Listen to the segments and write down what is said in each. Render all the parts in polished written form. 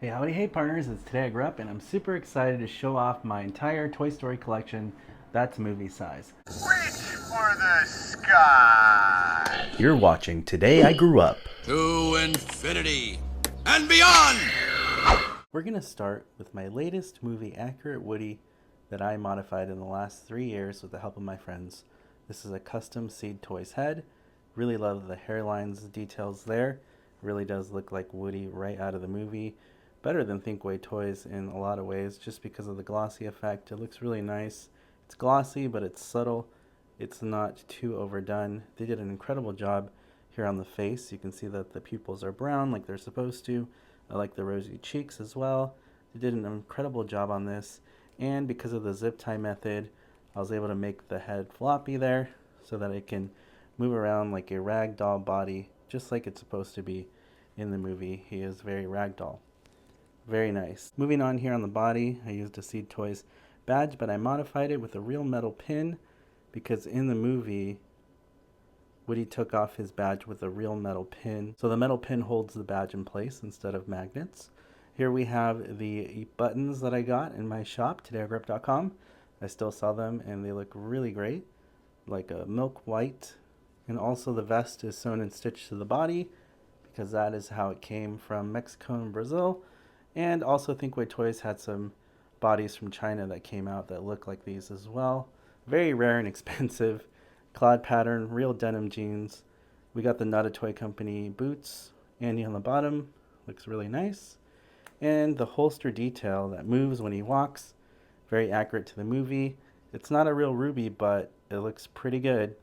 Hey, howdy, hey partners, it's Today I Grew Up, and I'm super excited to show off my entire Toy Story collection that's movie size. Reach for the sky! You're watching Today I Grew Up. To infinity and beyond! We're going to start with my latest movie accurate Woody that I modified in the last 3 years with the help of my friends. This is a custom Seed Toys head. Really love the hairlines details there. Really does look like Woody right out of the movie. Better than Thinkway Toys in a lot of ways just because of the glossy effect. It looks really nice. It's glossy, but it's subtle. It's not too overdone. They did an incredible job here on the face. You can see that the pupils are brown like they're supposed to. I like the rosy cheeks as well. They did an incredible job on this. And because of the zip tie method, I was able to make the head floppy there so that it can move around like a ragdoll body, just like it's supposed to be in the movie. He is very ragdoll. Very nice. Moving on here on the body, I used a Seed Toys badge, but I modified it with a real metal pin because in the movie, Woody took off his badge with a real metal pin. So the metal pin holds the badge in place instead of magnets. Here we have the buttons that I got in my shop, TodayIGrewUP.com. I still sell them and they look really great, like a milk white. And also the vest is sewn and stitched to the body because that is how it came from Mexico and Brazil. And also Thinkway Toys had some bodies from China that came out that look like these as well. Very rare and expensive. Clad pattern, real denim jeans. We got the Not a Toy Company boots. Andy on the bottom. Looks really nice. And the holster detail that moves when he walks. Very accurate to the movie. It's not a real ruby, but it looks pretty good.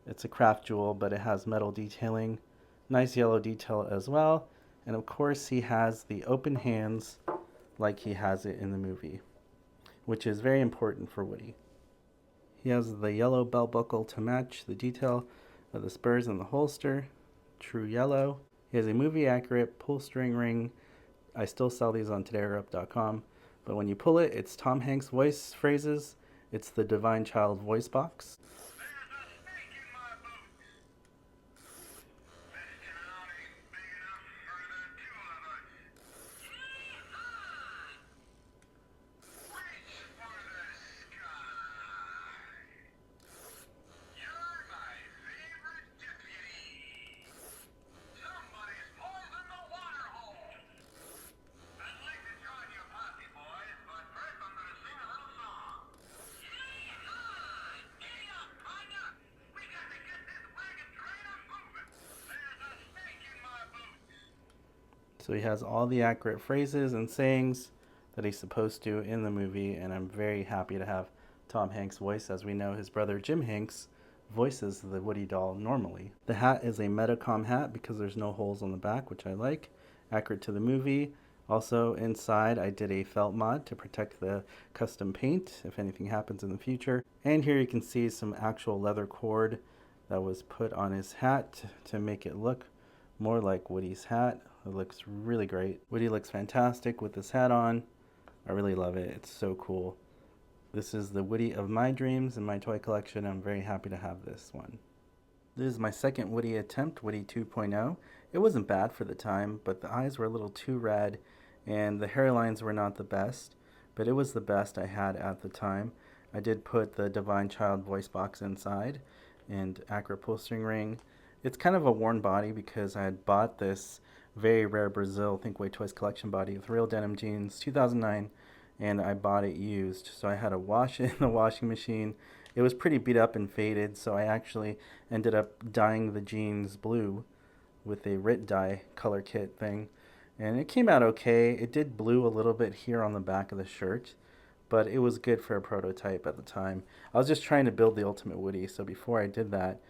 It's a craft jewel, but it has metal detailing. Nice yellow detail as well. And of course he has the open hands like he has it in the movie, which is very important for Woody. He has the yellow belt buckle to match the detail of the spurs and the holster, true yellow. He has a movie accurate pull string ring. I still sell these on TodayIGrewUP.com, but when you pull it, it's Tom Hanks voice phrases. It's the Divine Child voice box. So he has all the accurate phrases and sayings that he's supposed to in the movie, and I'm very happy to have Tom Hanks' voice. As we know, his brother Jim Hanks voices the Woody doll normally. The hat is a Metacom hat because there's no holes on the back, which I like. Accurate to the movie. Also inside I did a felt mod to protect the custom paint if anything happens in the future. And here you can see some actual leather cord that was put on his hat to make it look more like Woody's hat. It looks really great. Woody looks fantastic with this hat on. I really love it. It's so cool. This is the Woody of my dreams in my toy collection. I'm very happy to have this one. This is my second Woody attempt, Woody 2.0. It wasn't bad for the time, but the eyes were a little too red and the hairlines were not the best, but it was the best I had at the time. I did put the Divine Child voice box inside and accurate pull string ring. It's kind of a worn body because I had bought this very rare Brazil Thinkway Toys collection body with real denim jeans, 2009, and I bought it used. So I had to wash it in the washing machine. It was pretty beat up and faded, so I actually ended up dyeing the jeans blue with a Rit dye color kit thing. And it came out okay. It did blue a little bit here on the back of the shirt, but it was good for a prototype at the time. I was just trying to build the Ultimate Woody, so before I did that,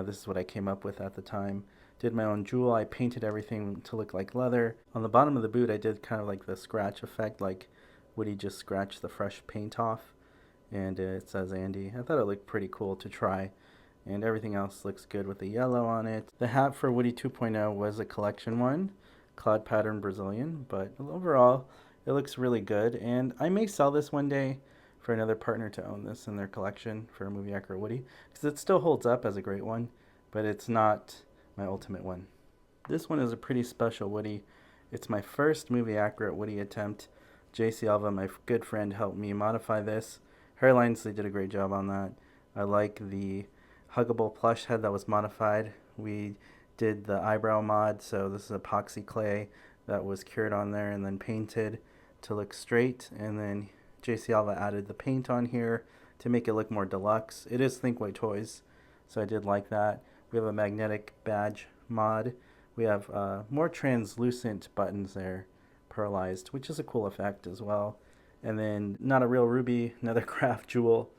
this is what I came up with at the time. Did my own jewel. I painted everything to look like leather. On the bottom of the boot, I did kind of like the scratch effect, like Woody just scratched the fresh paint off. And it says Andy. I thought it looked pretty cool to try. And everything else looks good with the yellow on it. The hat for Woody 2.0 was a collection one, cloud pattern Brazilian, but overall, it looks really good. And I may sell this one day for another partner to own this in their collection for a movie accurate Woody, because it still holds up as a great one, but it's not my ultimate one. This one is a pretty special Woody. It's my first movie accurate Woody attempt. JC Alva, my good friend, helped me modify this. Hairlines, they did a great job on that. I like the huggable plush head that was modified. We did the eyebrow mod, so this is epoxy clay that was cured on there and then painted to look straight. And then JC Alva added the paint on here to make it look more deluxe. It is Thinkway Toys, so I did like that. We have a magnetic badge mod. We have more translucent buttons there, pearlized, which is a cool effect as well. And then not a real ruby, another craft jewel.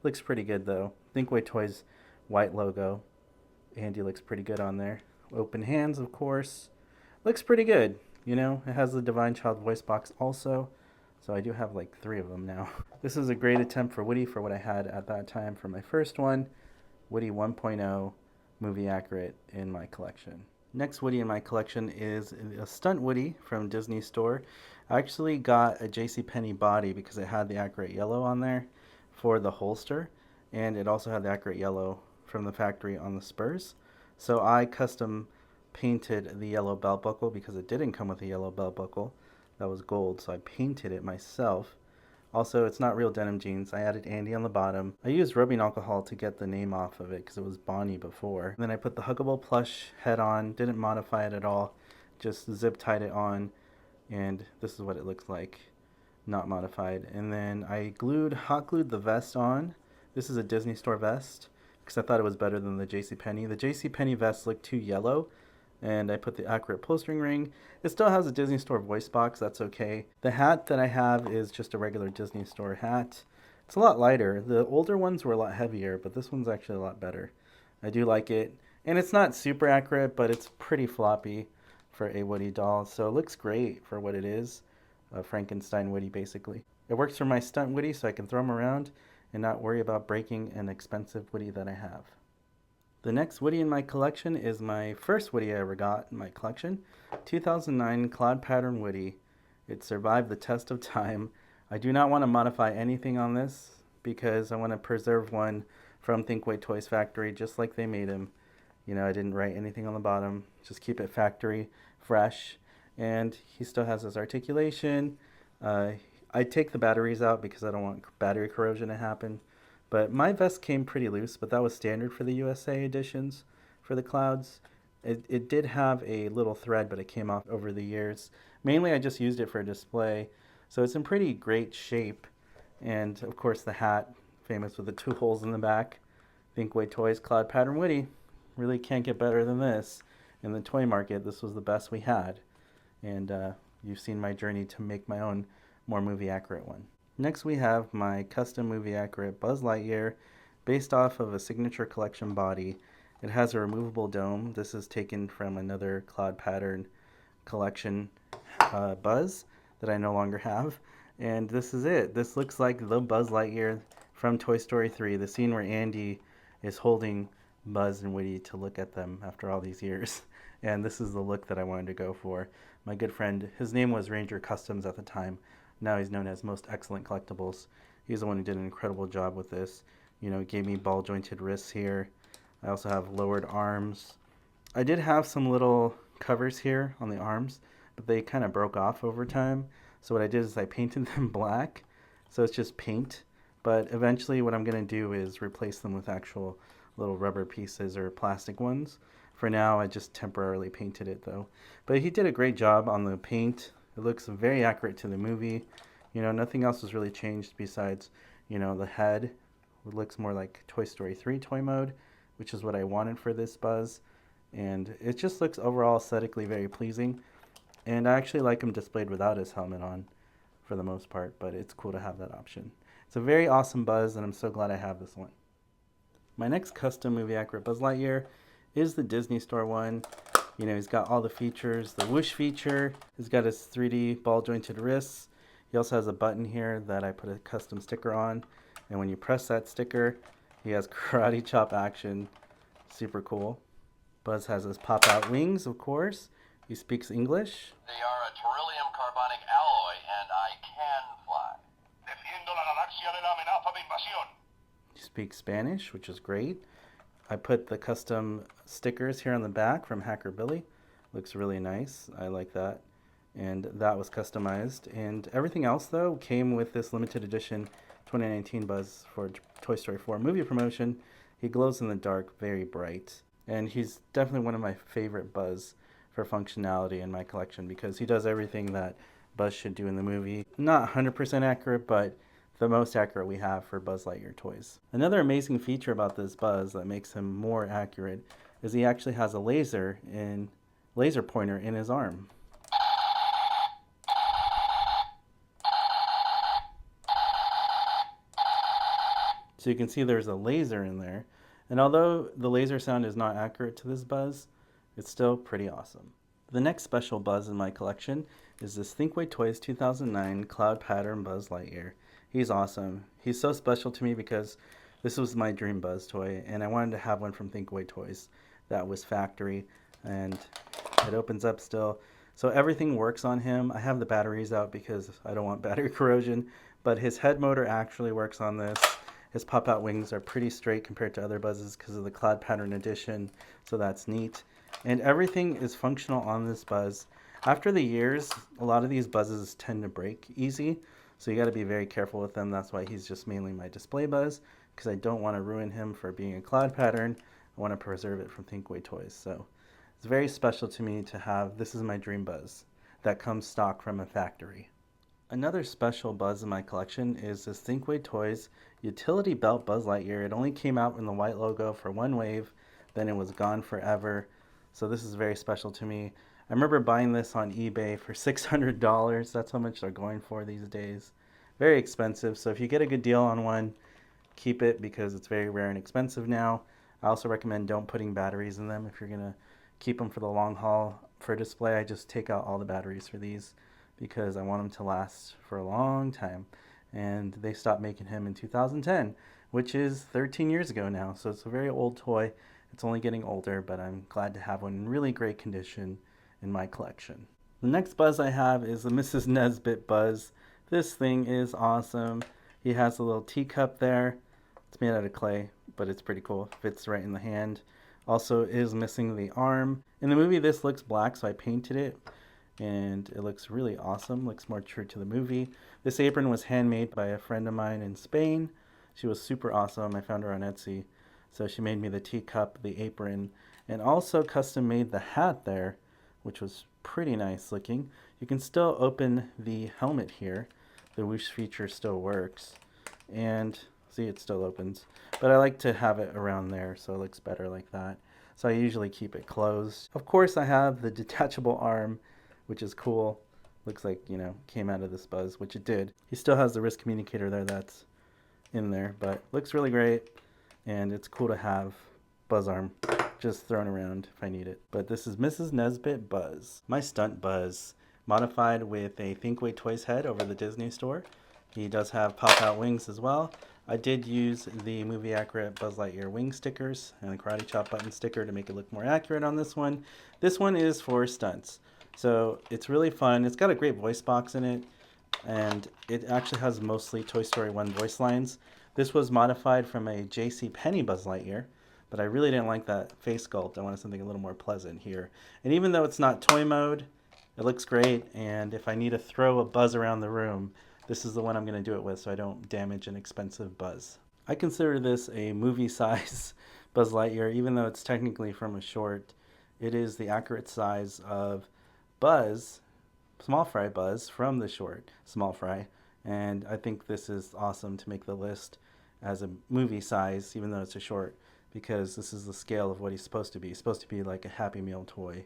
Looks pretty good though. Thinkway Toys white logo. Andy looks pretty good on there. Open hands, of course. Looks pretty good. You know, it has the Divine Child voice box also. So I do have like 3 of them now. This is a great attempt for Woody for what I had at that time for my first one. Woody 1.0 movie accurate in my collection. Next Woody in my collection is a stunt Woody from Disney Store. I actually got a JCPenney body because it had the accurate yellow on there for the holster, and it also had the accurate yellow from the factory on the spurs. So I custom painted the yellow belt buckle because it didn't come with a yellow belt buckle. That was gold, so I painted it myself. Also, it's not real denim jeans. I added Andy on the bottom. I used rubbing alcohol to get the name off of it because it was Bonnie before. And then I put the huggable plush head on, didn't modify it at all, just zip tied it on, and this is what it looks like, not modified. And then I hot glued the vest on. This is a Disney Store vest because I thought it was better than the JCPenney. The JCPenney vest looked too yellow, and I put the accurate pull string ring. It still has a Disney Store voice box, that's okay. The hat that I have is just a regular Disney Store hat. It's a lot lighter. The older ones were a lot heavier, but this one's actually a lot better. I do like it. And it's not super accurate, but it's pretty floppy for a Woody doll, so it looks great for what it is. A Frankenstein Woody, basically. It works for my stunt Woody, so I can throw them around and not worry about breaking an expensive Woody that I have. The next Woody in my collection is my first Woody I ever got in my collection, 2009 Cloud Pattern Woody. It survived the test of time. I do not want to modify anything on this because I want to preserve one from Thinkway Toys Factory just like they made him. You know, I didn't write anything on the bottom, just keep it factory fresh. And he still has his articulation. I take the batteries out because I don't want battery corrosion to happen. But my vest came pretty loose, but that was standard for the USA editions for the Clouds. It did have a little thread, but it came off over the years. Mainly I just used it for display. So it's in pretty great shape. And of course the hat, famous with the 2 holes in the back. Thinkway Toys Cloud Pattern Woody. Really can't get better than this. In the toy market, this was the best we had. And you've seen my journey to make my own more movie accurate one. Next we have my custom movie accurate Buzz Lightyear based off of a signature collection body. It has a removable dome. This is taken from another Cloud Pattern collection Buzz that I no longer have. And this is it. This looks like the Buzz Lightyear from Toy Story 3, the scene where Andy is holding Buzz and Woody to look at them after all these years. And this is the look that I wanted to go for. My good friend, his name was Ranger Customs at the time. Now he's known as Most Excellent Collectibles. He's the one who did an incredible job with this. You know, gave me ball jointed wrists here. I also have lowered arms. I did have some little covers here on the arms, but they kind of broke off over time. So what I did is I painted them black. So it's just paint. But eventually what I'm going to do is replace them with actual little rubber pieces or plastic ones. For now, I just temporarily painted it though. But he did a great job on the paint. It looks very accurate to the movie. You know, nothing else was really changed besides, you know, the head. It looks more like Toy Story 3 toy mode, which is what I wanted for this Buzz. And it just looks overall aesthetically very pleasing. And I actually like him displayed without his helmet on for the most part, but it's cool to have that option. It's a very awesome Buzz, and I'm so glad I have this one. My next custom movie accurate Buzz Lightyear is the Disney Store one. You know, he's got all the features, the whoosh feature. He's got his 3D ball jointed wrists. He also has a button here that I put a custom sticker on. And when you press that sticker, he has karate chop action. Super cool. Buzz has his pop out wings, of course. He speaks English. They are a beryllium carbonic alloy, and I can fly. Defiendo la galaxia de la amenaza de invasión. He speaks Spanish, which is great. I put the custom stickers here on the back from Hacker Billy. Looks really nice. I like that. and that was customized. And everything else, though, came with this limited edition 2019 Buzz for Toy Story 4 movie promotion. He glows in the dark, very bright, and he's definitely one of my favorite Buzz for functionality in my collection because he does everything that Buzz should do in the movie. Not 100% accurate, but the most accurate we have for Buzz Lightyear toys. Another amazing feature about this Buzz that makes him more accurate is he actually has a laser pointer in his arm. So you can see there's a laser in there. And although the laser sound is not accurate to this Buzz, it's still pretty awesome. The next special Buzz in my collection is this Thinkway Toys 2009 Cloud Pattern Buzz Lightyear. He's awesome. He's so special to me because this was my dream Buzz toy, and I wanted to have one from Thinkway Toys that was factory, and it opens up still. So everything works on him. I have the batteries out because I don't want battery corrosion, but his head motor actually works on this. His pop-out wings are pretty straight compared to other Buzzes because of the Cloud Pattern Edition, so that's neat. And everything is functional on this Buzz. After the years, a lot of these Buzzes tend to break easy, so you got to be very careful with them. That's why he's just mainly my display Buzz, because I don't want to ruin him for being a Cloud Pattern. I want to preserve it from Thinkway Toys. So it's very special to me to have, this is my dream Buzz, that comes stock from a factory. Another special Buzz in my collection is this Thinkway Toys Utility Belt Buzz Lightyear. It only came out in the white logo for one wave, then it was gone forever. So this is very special to me. I remember buying this on eBay for $600. That's how much they're going for these days. Very expensive, so if you get a good deal on one, keep it because it's very rare and expensive now. I also recommend don't putting batteries in them if you're going to keep them for the long haul. For display, I just take out all the batteries for these because I want them to last for a long time. And they stopped making him in 2010, which is 13 years ago now. So it's a very old toy. It's only getting older, but I'm glad to have one in really great condition in my collection. The next Buzz I have is the Mrs. Nesbit Buzz. This thing is awesome. He has a little teacup there. It's made out of clay, but it's pretty cool. Fits right in the hand. Also is missing the arm. In the movie, this looks black, so I painted it, and it looks really awesome. Looks more true to the movie. This apron was handmade by a friend of mine in Spain. She was super awesome. I found her on Etsy. So she made me the teacup, the apron, and also custom made the hat there, which was pretty nice looking. You can still open the helmet here. The whoosh feature still works. And see, it still opens. But I like to have it around there so it looks better like that. So I usually keep it closed. Of course, I have the detachable arm, which is cool. Looks like, came out of this Buzz, which it did. He still has the wrist communicator there that's in there, but looks really great. And it's cool to have Buzz arm just thrown around if I need it. But this is Mrs. Nesbit Buzz, my stunt Buzz, modified with a Thinkway Toys head over the Disney store. He does have pop-out wings as well. I did use the movie accurate Buzz Lightyear wing stickers and a Karate Chop button sticker to make it look more accurate on this one. This one is for stunts. So it's really fun. It's got a great voice box in it, and it actually has mostly Toy Story 1 voice lines. This was modified from a JCPenney Buzz Lightyear, but I really didn't like that face sculpt. I wanted something a little more pleasant here. And even though it's not toy mode, it looks great, and if I need to throw a Buzz around the room, this is the one I'm going to do it with so I don't damage an expensive Buzz. I consider this a movie-size Buzz Lightyear, even though it's technically from a short. It is the accurate size of Buzz, Small Fry Buzz, from the short Small Fry. And I think this is awesome to make the list as a movie size, even though it's a short, because this is the scale of what he's supposed to be. He's supposed to be like a Happy Meal toy.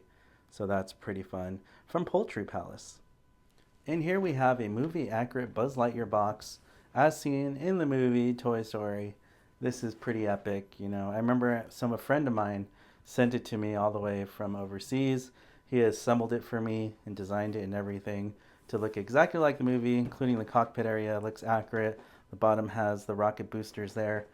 So that's pretty fun. From Poultry Palace. And here we have a movie accurate Buzz Lightyear box as seen in the movie Toy Story. This is pretty epic. I remember a friend of mine sent it to me all the way from overseas. He assembled it for me and designed it and everything to look exactly like the movie, including the cockpit area. It looks accurate. The bottom has the rocket boosters there.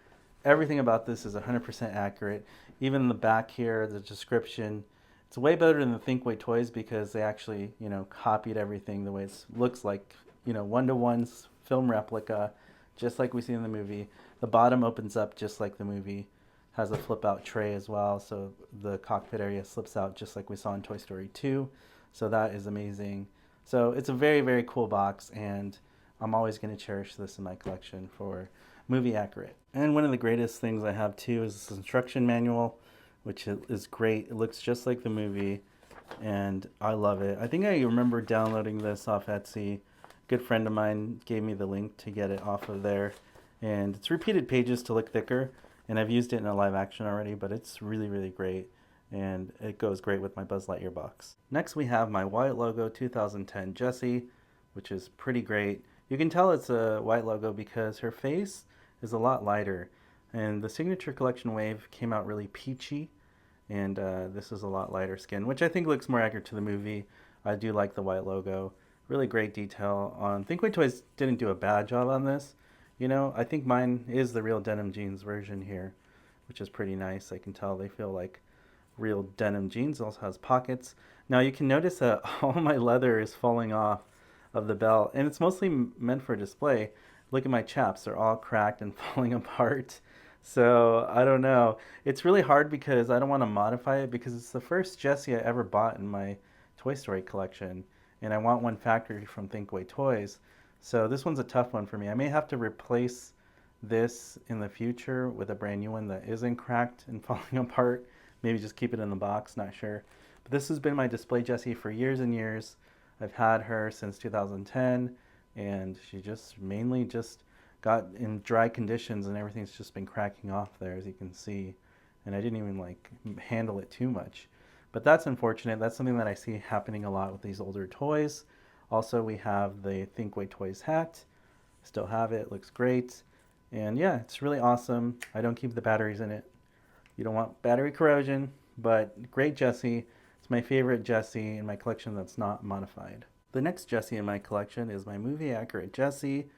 Everything about this is 100% accurate. Even the back here, the description. It's way better than the Thinkway Toys because they actually, copied everything the way it looks like, one-to-one film replica, just like we see in the movie. The bottom opens up just like the movie. Has a flip-out tray as well, so the cockpit area slips out just like we saw in Toy Story 2. So that is amazing. So it's a very, very cool box, and I'm always going to cherish this in my collection for movie accurate. And one of the greatest things I have too is this instruction manual, which is great. It looks just like the movie, and I love it. I think I remember downloading this off Etsy. A good friend of mine gave me the link to get it off of there, and it's repeated pages to look thicker, and I've used it in a live action already, but it's really, really great, and it goes great with my Buzz Lightyear box. Next we have my White Logo 2010 Jessie, which is pretty great. You can tell it's a white logo because her face is a lot lighter, and the Signature Collection Wave came out really peachy, and this is a lot lighter skin, which I think looks more accurate to the movie. I do like the white logo. Really great detail on. Thinkway Toys didn't do a bad job on this. You know, I think mine is the real denim jeans version here, which is pretty nice. I can tell they feel like real denim jeans. It also has pockets. Now you can notice that all my leather is falling off of the belt, and it's mostly meant for display. Look at my chaps, they're all cracked and falling apart. So I don't know. It's really hard because I don't want to modify it because it's the first Jessie I ever bought in my Toy Story collection, and I want one factory from Thinkway Toys. So this one's a tough one for me. I may have to replace this in the future with a brand new one that isn't cracked and falling apart. Maybe just keep it in the box, not sure. But this has been my display Jessie for years and years. I've had her since 2010, and she just mainly just got in dry conditions, and everything's just been cracking off there, as you can see. And I didn't even like handle it too much. But that's unfortunate. That's something that I see happening a lot with these older toys. Also, we have the Thinkway Toys hat. Still have it. Looks great. And yeah, it's really awesome. I don't keep the batteries in it. You don't want battery corrosion, but great Jessie. It's my favorite Jessie in my collection that's not modified. The next Jessie in my collection is my movie accurate Jessie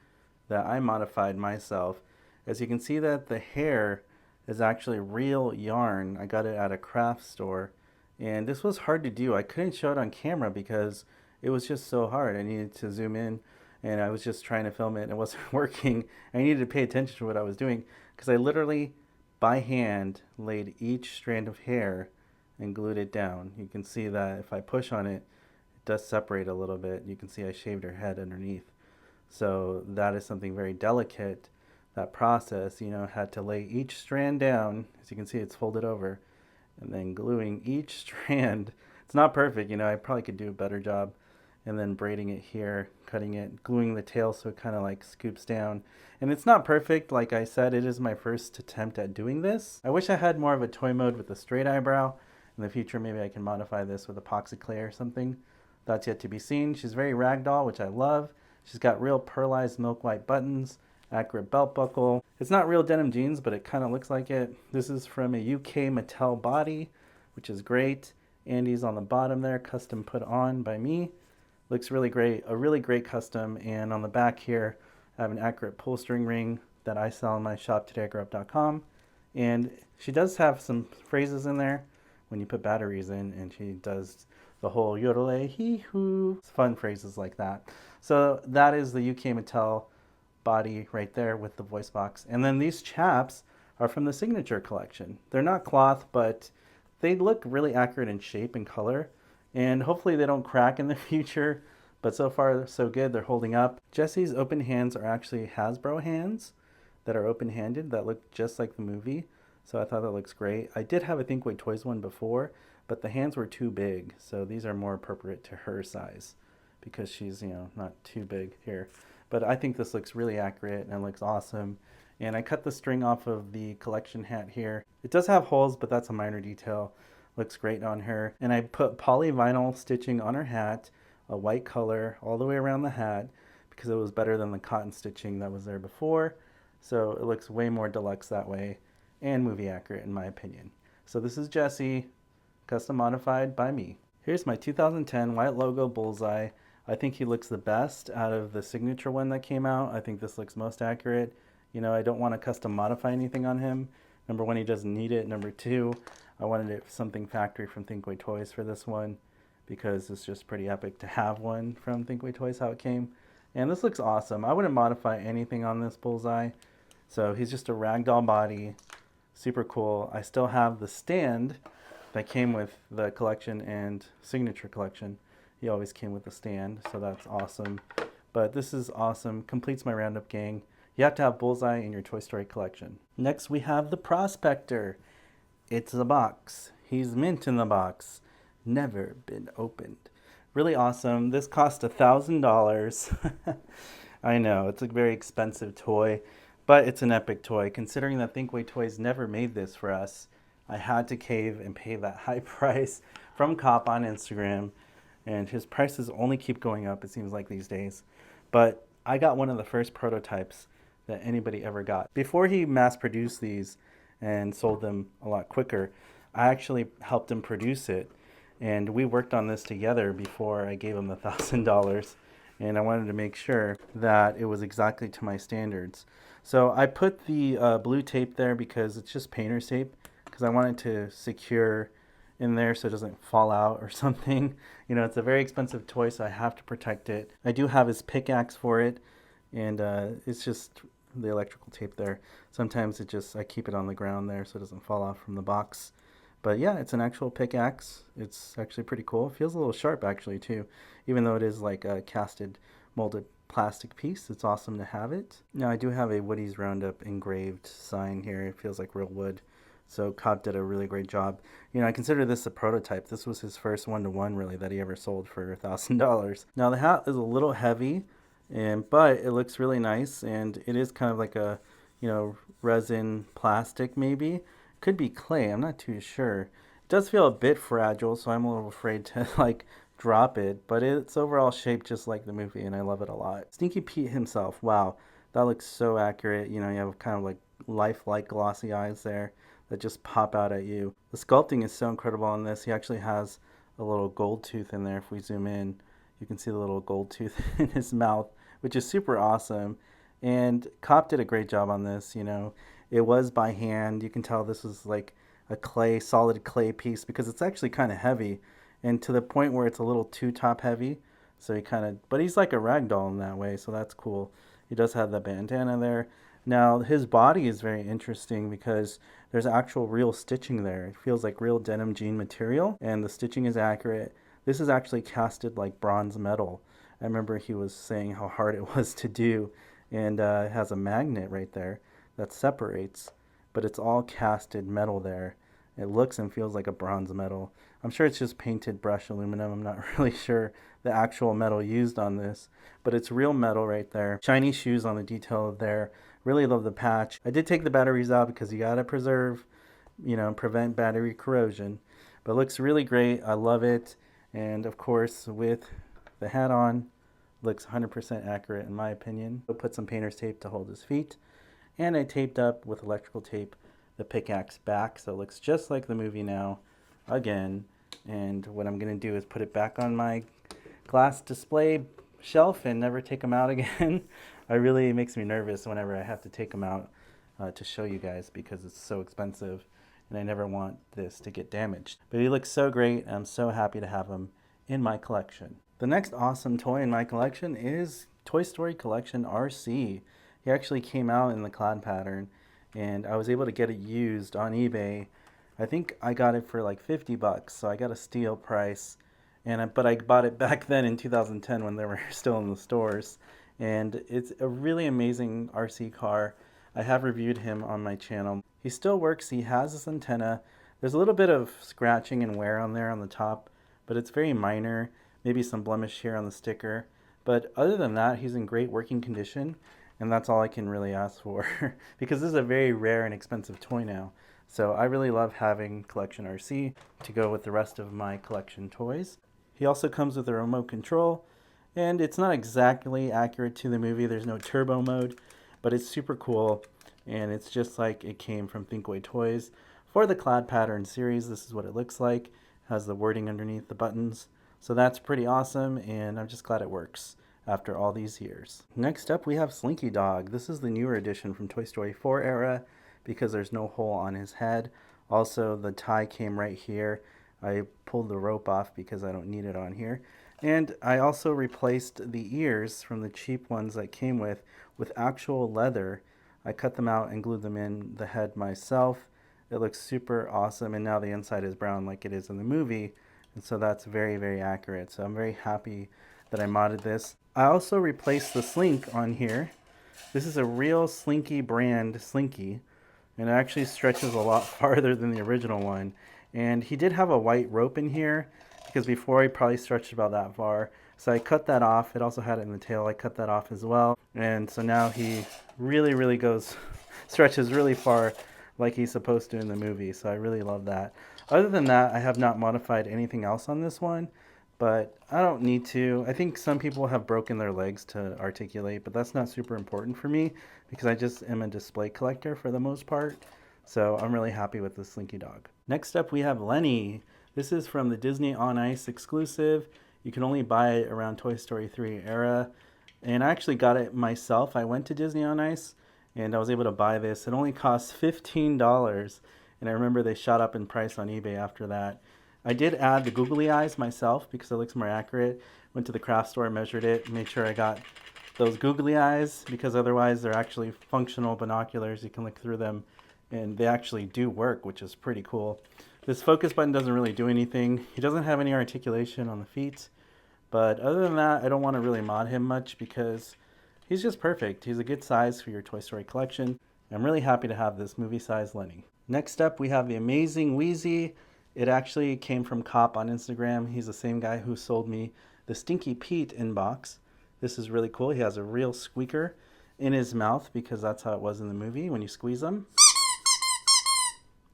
that I modified myself. As you can see that the hair is actually real yarn. I got it at a craft store, and this was hard to do. I couldn't show it on camera because it was just so hard. I needed to zoom in, and I was just trying to film it and it wasn't working. I needed to pay attention to what I was doing because I literally by hand laid each strand of hair and glued it down. You can see that if I push on it, it does separate a little bit. You can see I shaved her head underneath. So that is something very delicate. That process, you know, had to lay each strand down. As you can see, it's folded over, and then gluing each strand. It's not perfect, you know, I probably could do a better job. And then braiding it here, cutting it, gluing the tail so it kind of like scoops down. And it's not perfect, like I said, it is my first attempt at doing this. I wish I had more of a toy mode with a straight eyebrow. In the future, maybe I can modify this with epoxy clay or something. That's yet to be seen. She's very ragdoll, which I love. She's got real pearlized milk white buttons, accurate belt buckle. It's not real denim jeans, but it kind of looks like it. This is from a UK Mattel body, which is great. Andy's on the bottom there, custom put on by me. Looks really great, a really great custom. And on the back here, I have an accurate pull string ring that I sell in my shop, TodayIGrewUP.com. And she does have some phrases in there when you put batteries in, and she does the whole yodel hee hoo, fun phrases like that. So that is the UK Mattel body right there with the voice box. And then these chaps are from the Signature collection. They're not cloth, but they look really accurate in shape and color. And hopefully they don't crack in the future, but so far so good. They're holding up. Jessie's open hands are actually Hasbro hands that are open-handed that look just like the movie. So I thought that looks great. I did have a Thinkway Toys one before, but the hands were too big. So these are more appropriate to her size because she's, you know, not too big here. But I think this looks really accurate and looks awesome. And I cut the string off of the collection hat here. It does have holes, but that's a minor detail. Looks great on her. And I put polyvinyl stitching on her hat, a white color all the way around the hat because it was better than the cotton stitching that was there before. So it looks way more deluxe that way and movie accurate in my opinion. So this is Jessie, custom modified by me. Here's my 2010 white logo Bullseye. I think he looks the best out of the Signature one that came out. I think this looks most accurate. You know, I don't want to custom modify anything on him. Number one, he doesn't need it. Number two, I wanted it something factory from Thinkway Toys for this one because it's just pretty epic to have one from Thinkway Toys, how it came. And this looks awesome. I wouldn't modify anything on this Bullseye. So he's just a ragdoll body, super cool. I still have the stand that came with the collection and Signature collection. He always came with a stand, so that's awesome. But this is awesome. Completes my Roundup gang. You have to have Bullseye in your Toy Story collection. Next, we have the Prospector. It's a box. He's mint in the box. Never been opened. Really awesome. This cost $1,000. I know, it's a very expensive toy, but it's an epic toy. Considering that Thinkway Toys never made this for us, I had to cave and pay that high price from Cop on Instagram. And his prices only keep going up, it seems like, these days. But I got one of the first prototypes that anybody ever got. Before he mass produced these and sold them a lot quicker, I actually helped him produce it. And we worked on this together before I gave him the $1,000. And I wanted to make sure that it was exactly to my standards. So I put the blue tape there because it's just painter's tape, because I wanted to secure in there so it doesn't fall out or something. You know, it's a very expensive toy, so I have to protect it. I do have his pickaxe for it, and it's just the electrical tape there. Sometimes I keep it on the ground there so it doesn't fall off from the box. But yeah, it's an actual pickaxe. It's actually pretty cool. It feels a little sharp actually too, even though it is like a casted molded plastic piece. It's awesome to have it. Now I do have a Woody's Roundup engraved sign here. It feels like real wood. So Cobb did a really great job. You know, I consider this a prototype. This was his first one-to-one really that he ever sold for $1,000. Now the hat is a little heavy, but it looks really nice, and it is kind of like a, you know, resin plastic maybe. Could be clay, I'm not too sure. It does feel a bit fragile, so I'm a little afraid to like drop it, but it's overall shaped just like the movie, and I love it a lot. Stinky Pete himself, wow, that looks so accurate. You know, you have kind of like lifelike glossy eyes there that just pop out at you. The sculpting is so incredible on this. He actually has a little gold tooth in there. If we zoom in, you can see the little gold tooth in his mouth, which is super awesome. And Cop did a great job on this, you know. It was by hand. You can tell this is like a solid clay piece, because it's actually kind of heavy, and to the point where it's a little too top heavy. So but he's like a rag doll in that way, so that's cool. He does have the bandana there. Now his body is very interesting because there's actual real stitching there. It feels like real denim jean material, and the stitching is accurate. This is actually casted like bronze metal. I remember he was saying how hard it was to do, and it has a magnet right there that separates, but it's all casted metal there. It looks and feels like a bronze metal. I'm sure it's just painted brush aluminum. I'm not really sure the actual metal used on this, but it's real metal right there. Shiny shoes on the detail there. Really love the patch. I did take the batteries out because you gotta preserve, you know, prevent battery corrosion, but it looks really great. I love it. And of course, with the hat on, looks 100% accurate in my opinion. I'll put some painter's tape to hold his feet, and I taped up with electrical tape the pickaxe back, so it looks just like the movie now again. And what I'm going to do is put it back on my glass display shelf and never take them out again. It makes me nervous whenever I have to take them out to show you guys, because it's so expensive and I never want this to get damaged. But he looks so great, and I'm so happy to have him in my collection. The next awesome toy in my collection is Toy Story Collection RC. He actually came out in the cloud pattern, and I was able to get it used on eBay. I think I got it for like $50, so I got a steal price. But I bought it back then in 2010 when they were still in the stores. And it's a really amazing RC car. I have reviewed him on my channel. He still works. He has this antenna. There's a little bit of scratching and wear on there on the top, but it's very minor. Maybe some blemish here on the sticker. But other than that, he's in great working condition. And that's all I can really ask for because this is a very rare and expensive toy now. So I really love having Collection RC to go with the rest of my collection toys. He also comes with a remote control, and it's not exactly accurate to the movie. There's no turbo mode, but it's super cool, and it's just like it came from Thinkway Toys. For the Cloud Pattern series, this is what it looks like. It has the wording underneath the buttons. So that's pretty awesome, and I'm just glad it works after all these years. Next up, we have Slinky Dog. This is the newer edition from Toy Story 4 era because there's no hole on his head. Also, the tie came right here. I pulled the rope off because I don't need it on here. And I also replaced the ears from the cheap ones that came with actual leather. I cut them out and glued them in the head myself. It looks super awesome, and now the inside is brown like it is in the movie. And so that's very, very accurate. So I'm very happy that I modded this. I also replaced the slink on here. This is a real Slinky brand Slinky, and it actually stretches a lot farther than the original one. And he did have a white rope in here, because before he probably stretched about that far. So I cut that off. It also had it in the tail. I cut that off as well. And so now he really, really goes, stretches really far like he's supposed to in the movie. So I really love that. Other than that, I have not modified anything else on this one, but I don't need to. I think some people have broken their legs to articulate, but that's not super important for me because I just am a display collector for the most part. So I'm really happy with this Slinky Dog. Next up, we have Lenny. This is from the Disney On Ice exclusive. You can only buy it around Toy Story 3 era. And I actually got it myself. I went to Disney On Ice and I was able to buy this. It only cost $15. And I remember they shot up in price on eBay after that. I did add the googly eyes myself because it looks more accurate. Went to the craft store, measured it, made sure I got those googly eyes because otherwise they're actually functional binoculars. You can look through them and they actually do work, which is pretty cool. This focus button doesn't really do anything. He doesn't have any articulation on the feet. But other than that, I don't want to really mod him much because he's just perfect. He's a good size for your Toy Story collection. I'm really happy to have this movie-size Lenny. Next up, we have the amazing Wheezy. It actually came from Cop on Instagram. He's the same guy who sold me the Stinky Pete inbox. This is really cool. He has a real squeaker in his mouth because that's how it was in the movie when you squeeze him.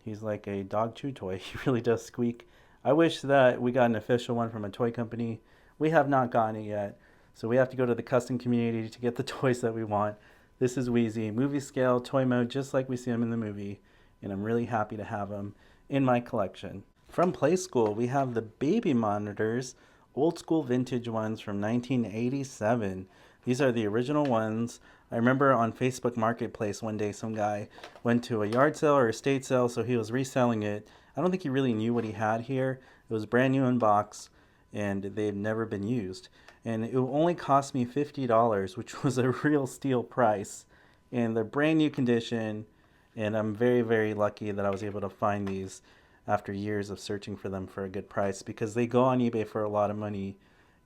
He's like a dog chew toy. He really does squeak. I wish that we got an official one from a toy company. We have not gotten it yet. So we have to go to the custom community to get the toys that we want. This is Wheezy, movie scale, toy mode, just like we see him in the movie. And I'm really happy to have him in my collection. From Play School, we have the baby monitors, old school vintage ones from 1987. These are the original ones. I remember on Facebook Marketplace one day some guy went to a yard sale or estate sale, so he was reselling it. I don't think he really knew what he had here. It was brand new in box and they've never been used. And it only cost me $50, which was a real steal price. And they're brand new condition, and I'm very, very lucky that I was able to find these after years of searching for them for a good price because they go on eBay for a lot of money,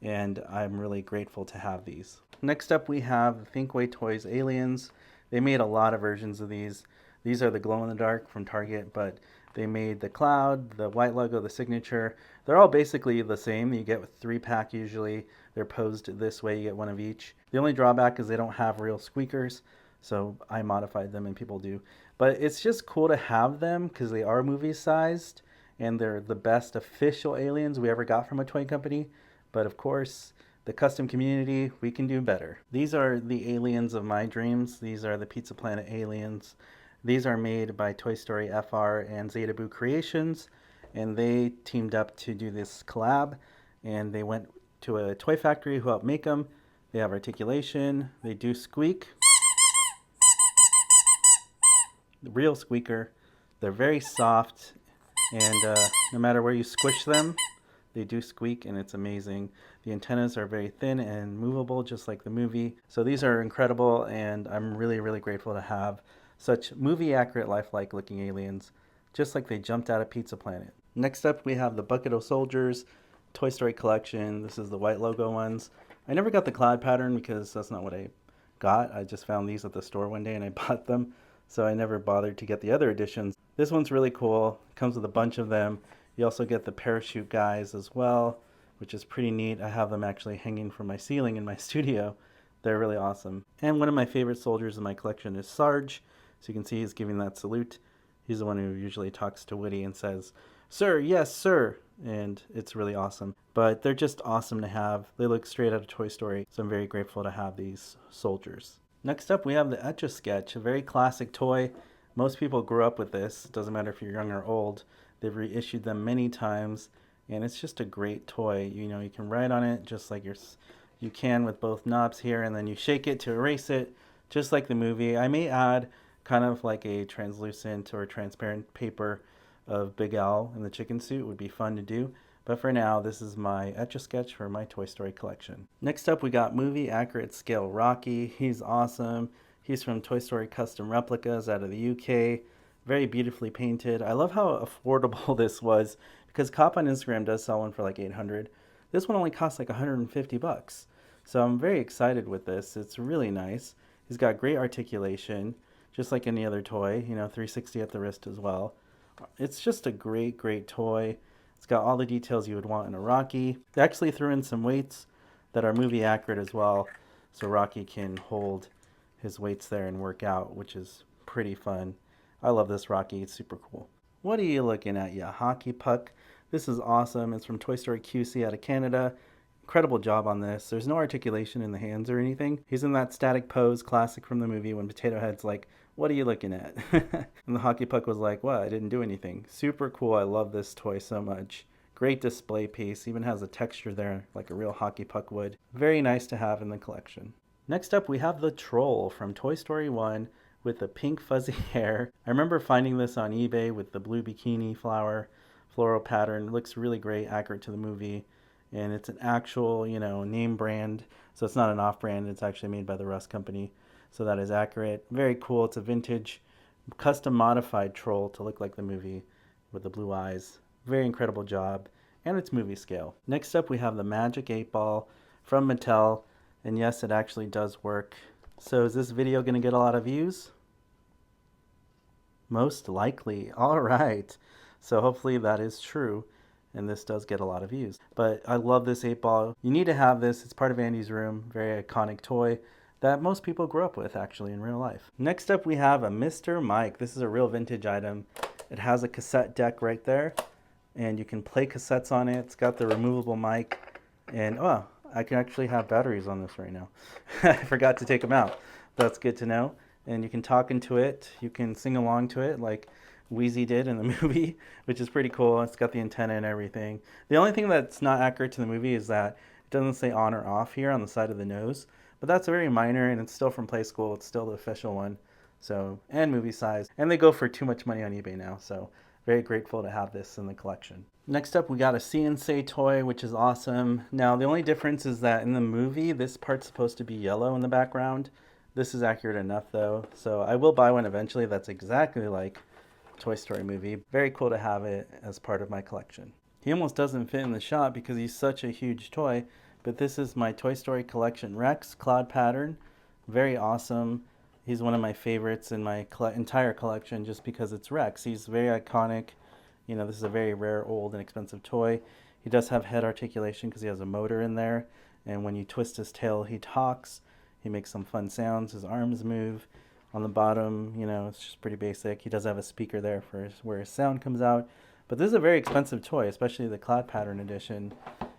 and I'm really grateful to have these. Next up, we have Thinkway Toys Aliens. They made a lot of versions of these. These are the glow-in-the-dark from Target, but they made the cloud, the white logo, the signature. They're all basically the same. You get with 3-pack usually. They're posed this way. You get one of each. The only drawback is they don't have real squeakers, so I modified them and people do. But it's just cool to have them because they are movie-sized, and they're the best official aliens we ever got from a toy company. But of course, the custom community, we can do better. These are the aliens of my dreams. These are the Pizza Planet aliens. These are made by Toy Story FR and Zeta Boo Creations, and they teamed up to do this collab, and they went to a toy factory who helped make them. They have articulation, they do squeak, the real squeaker. They're very soft, and no matter where you squish them, they do squeak, and it's amazing. The antennas are very thin and movable, just like the movie. So these are incredible, and I'm really, really grateful to have such movie-accurate, lifelike looking aliens, just like they jumped out of Pizza Planet. Next up, we have the Bucket of Soldiers Toy Story collection. This is the white logo ones. I never got the cloud pattern because that's not what I got. I just found these at the store one day and I bought them, so I never bothered to get the other editions. This one's really cool. It comes with a bunch of them. You also get the parachute guys as well, which is pretty neat. I have them actually hanging from my ceiling in my studio. They're really awesome. And one of my favorite soldiers in my collection is Sarge. So you can see he's giving that salute. He's the one who usually talks to Woody and says, "Sir, yes, sir." And it's really awesome. But they're just awesome to have. They look straight out of Toy Story. So I'm very grateful to have these soldiers. Next up, we have the Etch-a-Sketch, a very classic toy. Most people grew up with this. It doesn't matter if you're young or old. They've reissued them many times. And it's just a great toy. You know, you can write on it just like you can with both knobs here. And then you shake it to erase it, just like the movie. I may add kind of like a translucent or transparent paper of Big Al in the chicken suit. Would be fun to do. But for now, this is my Etch-a-Sketch for my Toy Story collection. Next up, we got movie accurate scale Rocky. He's awesome. He's from Toy Story Custom Replicas out of the UK. Very beautifully painted. I love how affordable this was because Cop on Instagram does sell one for like 800. This one only costs like 150 bucks. So I'm very excited with this. It's really nice. He's got great articulation, just like any other toy, 360 at the wrist as well. It's just a great, great toy. It's got all the details you would want in a Rocky. They actually threw in some weights that are movie accurate as well, so Rocky can hold his weights there and work out, which is pretty fun. I love this Rocky. It's super cool. What are you looking at, ya hockey puck? This is awesome. It's from Toy Story QC out of Canada. Incredible job on this. There's no articulation in the hands or anything. He's in that static pose, classic from the movie, when Potato Head's like, what are you looking at? And the hockey puck was like, what? I didn't do anything. Super cool. I love this toy so much. Great display piece. Even has a texture there like a real hockey puck would. Very nice to have in the collection. Next up, we have the Troll from Toy Story 1 with the pink fuzzy hair. I remember finding this on eBay with the blue bikini floral pattern. It looks really great, accurate to the movie. And it's an actual, name brand. So it's not an off-brand. It's actually made by the Rust Company. So that is accurate. Very cool. It's a vintage, custom modified Troll to look like the movie with the blue eyes. Very incredible job. And it's movie scale. Next up, we have the Magic 8 Ball from Mattel. And yes, it actually does work. So is this video going to get a lot of views? Most likely. All right. So hopefully that is true. And this does get a lot of views. But I love this 8 ball. You need to have this. It's part of Andy's room. Very iconic toy that most people grew up with actually in real life. Next up, we have a Mr. Mike. This is a real vintage item. It has a cassette deck right there, and you can play cassettes on it. It's got the removable mic, and I can actually have batteries on this right now. I forgot to take them out. That's good to know. And you can talk into it. You can sing along to it like Wheezy did in the movie, which is pretty cool. It's got the antenna and everything. The only thing that's not accurate to the movie is that it doesn't say on or off here on the side of the nose. But that's very minor, and it's still from Play School. It's still the official one. So, and movie size. And they go for too much money on eBay now. So, very grateful to have this in the collection. Next up, we got a CNC toy, which is awesome. Now, the only difference is that in the movie, this part's supposed to be yellow in the background. This is accurate enough, though. So, I will buy one eventually that's exactly like Toy Story movie. Very cool to have it as part of my collection. He almost doesn't fit in the shot because he's such a huge toy. But this is my Toy Story collection Rex Cloud Pattern. Very awesome. He's one of my favorites in my entire collection just because it's Rex. He's very iconic. This is a very rare, old, and expensive toy. He does have head articulation because he has a motor in there. And when you twist his tail, he talks. He makes some fun sounds. His arms move. On the bottom, it's just pretty basic. He does have a speaker there for where his sound comes out. But this is a very expensive toy, especially the Cloud Pattern edition.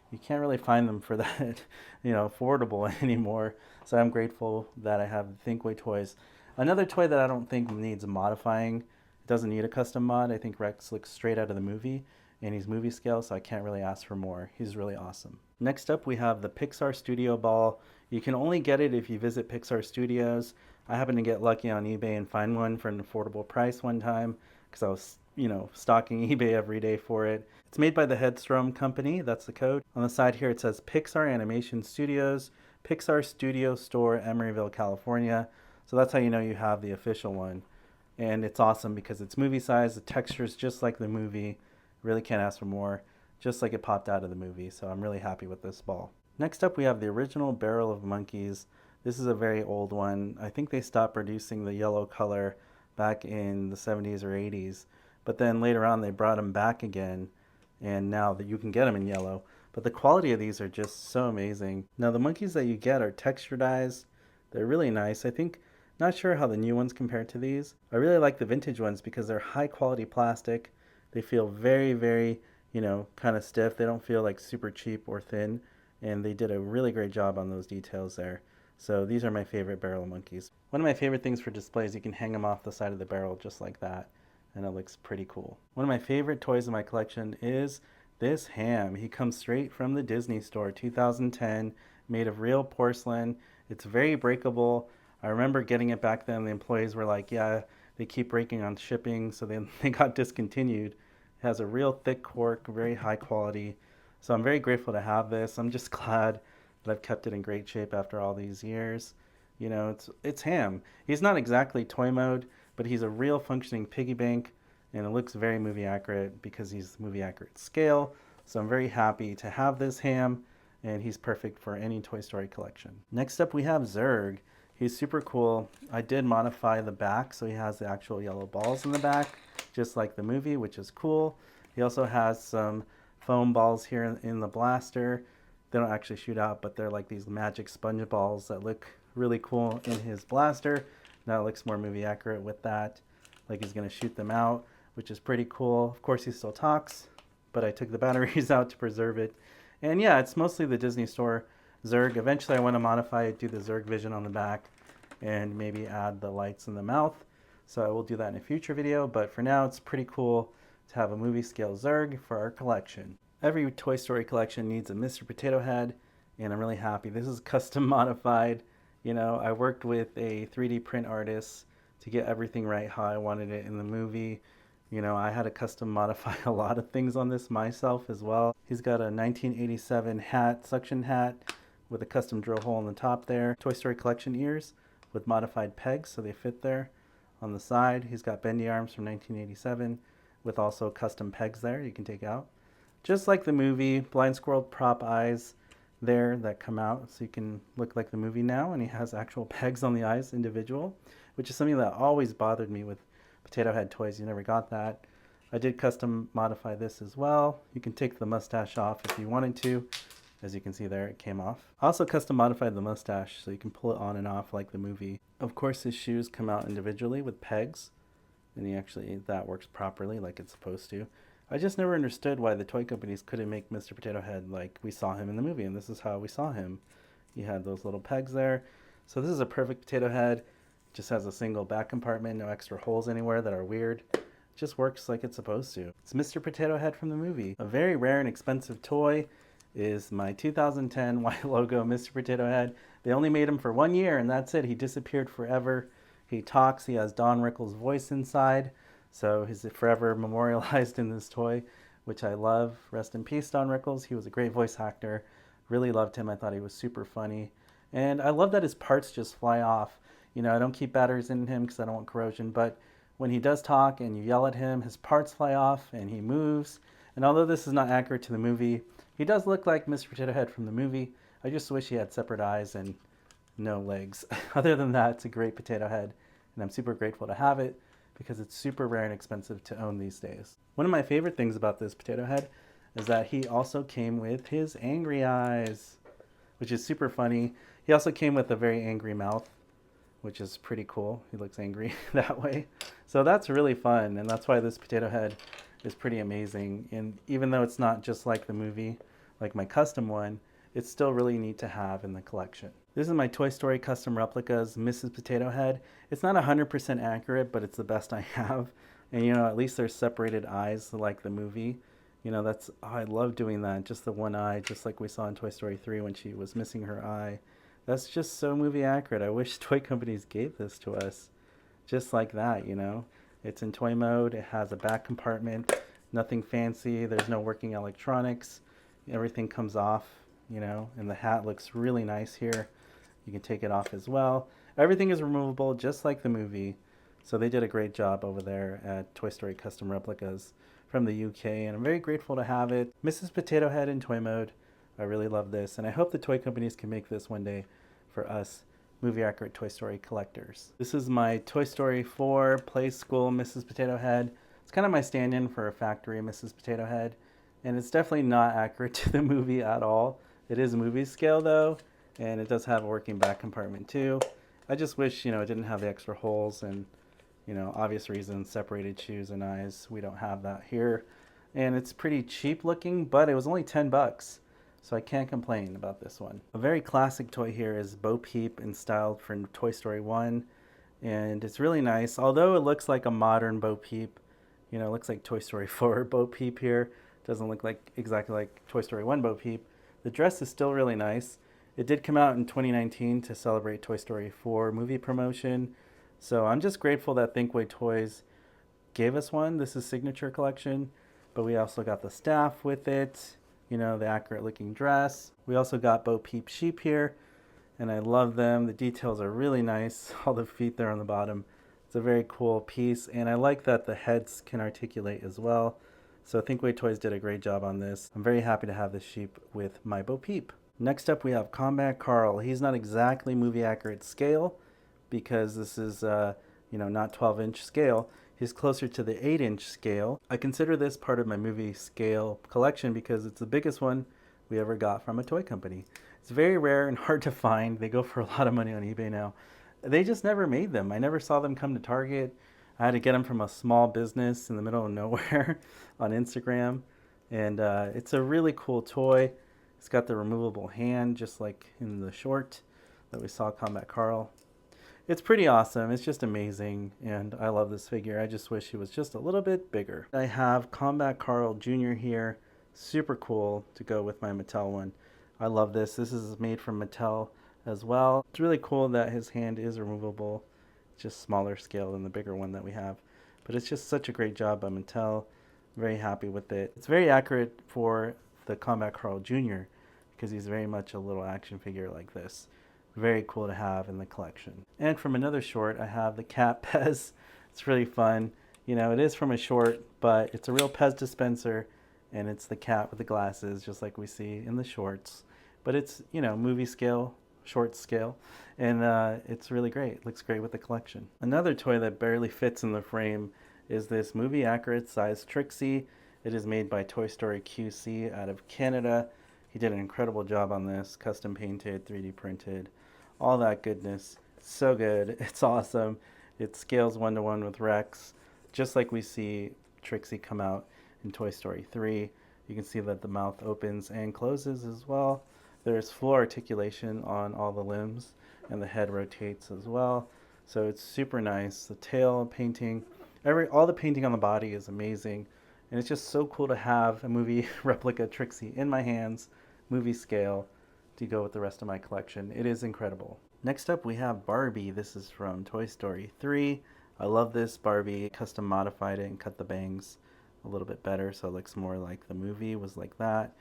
You can't really find them for that, affordable anymore. So I'm grateful that I have Thinkway toys. Another toy that I don't think needs modifying. It doesn't need a custom mod. I think Rex looks straight out of the movie, and he's movie scale, so I can't really ask for more. He's really awesome. Next up, we have the Pixar Studio Ball. You can only get it if you visit Pixar Studios. I happened to get lucky on eBay and find one for an affordable price one time because I was, stalking eBay every day for it. It's made by the Headstrom Company. That's the code. On the side here, it says Pixar Animation Studios, Pixar Studio Store, Emeryville, California. So that's how you know you have the official one. And it's awesome because it's movie size. The texture is just like the movie. Really can't ask for more. Just like it popped out of the movie. So I'm really happy with this ball. Next up, we have the original Barrel of Monkeys. This is a very old one. I think they stopped producing the yellow color back in the 70s or 80s. But then later on, they brought them back again. And now that you can get them in yellow. But the quality of these are just so amazing. Now, the monkeys that you get are texturized. They're really nice. Not sure how the new ones compare to these. I really like the vintage ones because they're high quality plastic. They feel very, very, kind of stiff. They don't feel like super cheap or thin. And they did a really great job on those details there. So these are my favorite barrel monkeys. One of my favorite things for displays, you can hang them off the side of the barrel just like that. And it looks pretty cool. One of my favorite toys in my collection is this ham. He comes straight from the Disney Store, 2010, made of real porcelain. It's very breakable. I remember getting it back then. The employees were like, yeah, they keep breaking on shipping, so they got discontinued. It has a real thick cork, very high quality. So I'm very grateful to have this. I'm just glad that I've kept it in great shape after all these years. It's ham. He's not exactly toy mode, but he's a real functioning piggy bank, and it looks very movie accurate because he's movie accurate scale. So I'm very happy to have this ham, and he's perfect for any Toy Story collection. Next up we have Zurg. He's super cool. I did modify the back so he has the actual yellow balls in the back, just like the movie, which is cool. He also has some foam balls here in the blaster. They don't actually shoot out, but they're like these magic sponge balls that look really cool in his blaster. Now it looks more movie accurate with that, like he's gonna shoot them out, which is pretty cool. Of course he still talks, but I took the batteries out to preserve it. And yeah, it's mostly the Disney Store Zurg. Eventually I want to modify it, do the Zurg vision on the back, and maybe add the lights in the mouth. So I will do that in a future video, but for now it's pretty cool to have a movie scale Zurg for our collection. Every Toy Story collection needs a Mr. Potato Head, and I'm really happy. This is custom modified. You know, I worked with a 3D print artist to get everything right how I wanted it in the movie. You know, I had to custom modify a lot of things on this myself as well. He's got a 1987 hat, suction hat, with a custom drill hole in the top there. Toy Story collection ears with modified pegs so they fit there on the side. He's got bendy arms from 1987 with also custom pegs there you can take out. Just like the movie, blind squirrel prop eyes there that come out so you can look like the movie now, and he has actual pegs on the eyes individual, which is something that always bothered me with Potato Head toys. You never got that. I did custom modify this as well. You can take the mustache off if you wanted to. As you can see there, it came off. I also custom modified the mustache so you can pull it on and off like the movie. Of course, his shoes come out individually with pegs, and that works properly like it's supposed to. I just never understood why the toy companies couldn't make Mr. Potato Head like we saw him in the movie, and this is how we saw him. He had those little pegs there. So this is a perfect Potato Head. Just has a single back compartment, no extra holes anywhere that are weird. It just works like it's supposed to. It's Mr. Potato Head from the movie. A very rare and expensive toy is my 2010 white logo Mr. Potato Head. They only made him for 1 year, and that's it. He disappeared forever. He talks. He has Don Rickles' voice inside. So he's forever memorialized in this toy, which I love. Rest in peace, Don Rickles. He was a great voice actor. Really loved him. I thought he was super funny. And I love that his parts just fly off. You know, I don't keep batteries in him because I don't want corrosion, but when he does talk and you yell at him, his parts fly off and he moves. And although this is not accurate to the movie, he does look like Mr. Potato Head from the movie. I just wish he had separate eyes and no legs. Other than that, it's a great Potato Head, and I'm super grateful to have it because it's super rare and expensive to own these days. One of my favorite things about this Potato Head is that he also came with his angry eyes, which is super funny. He also came with a very angry mouth, which is pretty cool. He looks angry that way. So that's really fun, and that's why this Potato Head is pretty amazing. And even though it's not just like the movie, like my custom one, it's still really neat to have in the collection. This is my Toy Story custom replicas Mrs. Potato Head. It's not 100% accurate, but it's the best I have. And you know, at least there's separated eyes like the movie. You know, I love doing that. Just the one eye, just like we saw in Toy Story 3 when she was missing her eye. That's just so movie accurate. I wish toy companies gave this to us just like that, you know. It's in toy mode. It has a back compartment. Nothing fancy. There's no working electronics. Everything comes off, you know, and the hat looks really nice here. You can take it off as well. Everything is removable just like the movie. So they did a great job over there at Toy Story Custom Replicas from the UK, and I'm very grateful to have it. Mrs. Potato Head in toy mode. I really love this, and I hope the toy companies can make this one day for us movie accurate Toy Story collectors. This is my Toy Story 4 Play School Mrs. Potato Head. It's kind of my stand-in for a factory Mrs. Potato Head, and it's definitely not accurate to the movie at all. It is movie scale though, and it does have a working back compartment too. I just wish, you know, it didn't have the extra holes and, you know, obvious reasons, separated shoes and eyes. We don't have that here. And it's pretty cheap looking, but it was only 10 bucks. So I can't complain about this one. A very classic toy here is Bo Peep and styled for Toy Story 1. And it's really nice. Although it looks like a modern Bo Peep, you know, it looks like Toy Story 4 Bo Peep here. Doesn't look like exactly like Toy Story 1 Bo Peep. The dress is still really nice. It did come out in 2019 to celebrate Toy Story 4 movie promotion. So I'm just grateful that Thinkway Toys gave us one. This is Signature Collection. But we also got the staff with it. You know, the accurate looking dress. We also got Bo Peep sheep here, and I love them. The details are really nice. All the feet there on the bottom, It's a very cool piece, and I like that the heads can articulate as well. So Thinkway Toys did a great job on this. I'm very happy to have this sheep with my Bo Peep. Next up, we have Combat Carl. He's not exactly movie accurate scale because this is, not 12-inch scale. He's closer to the 8-inch scale. I consider this part of my movie scale collection because it's the biggest one we ever got from a toy company. It's very rare and hard to find. They go for a lot of money on eBay now. They just never made them. I never saw them come to Target. I had to get them from a small business in the middle of nowhere on Instagram. And it's a really cool toy. It's got the removable hand, just like in the short that we saw Combat Carl. It's pretty awesome. It's just amazing. And I love this figure. I just wish he was just a little bit bigger. I have Combat Carl Jr. here. Super cool to go with my Mattel one. I love this. This is made from Mattel as well. It's really cool that his hand is removable. It's just smaller scale than the bigger one that we have. But it's just such a great job by Mattel. Very happy with it. It's very accurate for the Combat Carl Jr. because he's very much a little action figure like this. Very cool to have in the collection. And from another short, I have the Cat Pez. It's really fun. It is from a short, but it's a real Pez dispenser, and it's the cat with the glasses, just like we see in the shorts. But it's, movie scale, short scale, and it's really great. It looks great with the collection. Another toy that barely fits in the frame is this movie accurate size Trixie. It is made by Toy Story QC out of Canada. He did an incredible job on this, custom painted, 3D printed, all that goodness. So good. It's awesome. It scales 1-to-1 with Rex, just like we see Trixie come out in Toy Story 3. You can see that the mouth opens and closes as well. There's full articulation on all the limbs, and the head rotates as well. So it's super nice. The tail painting, all the painting on the body is amazing. And it's just so cool to have a movie replica Trixie in my hands, movie scale, to go with the rest of my collection. It is incredible. Next up, we have Barbie. This is from Toy Story 3. I love this Barbie. Custom modified it and cut the bangs a little bit better so it looks more like the movie was like that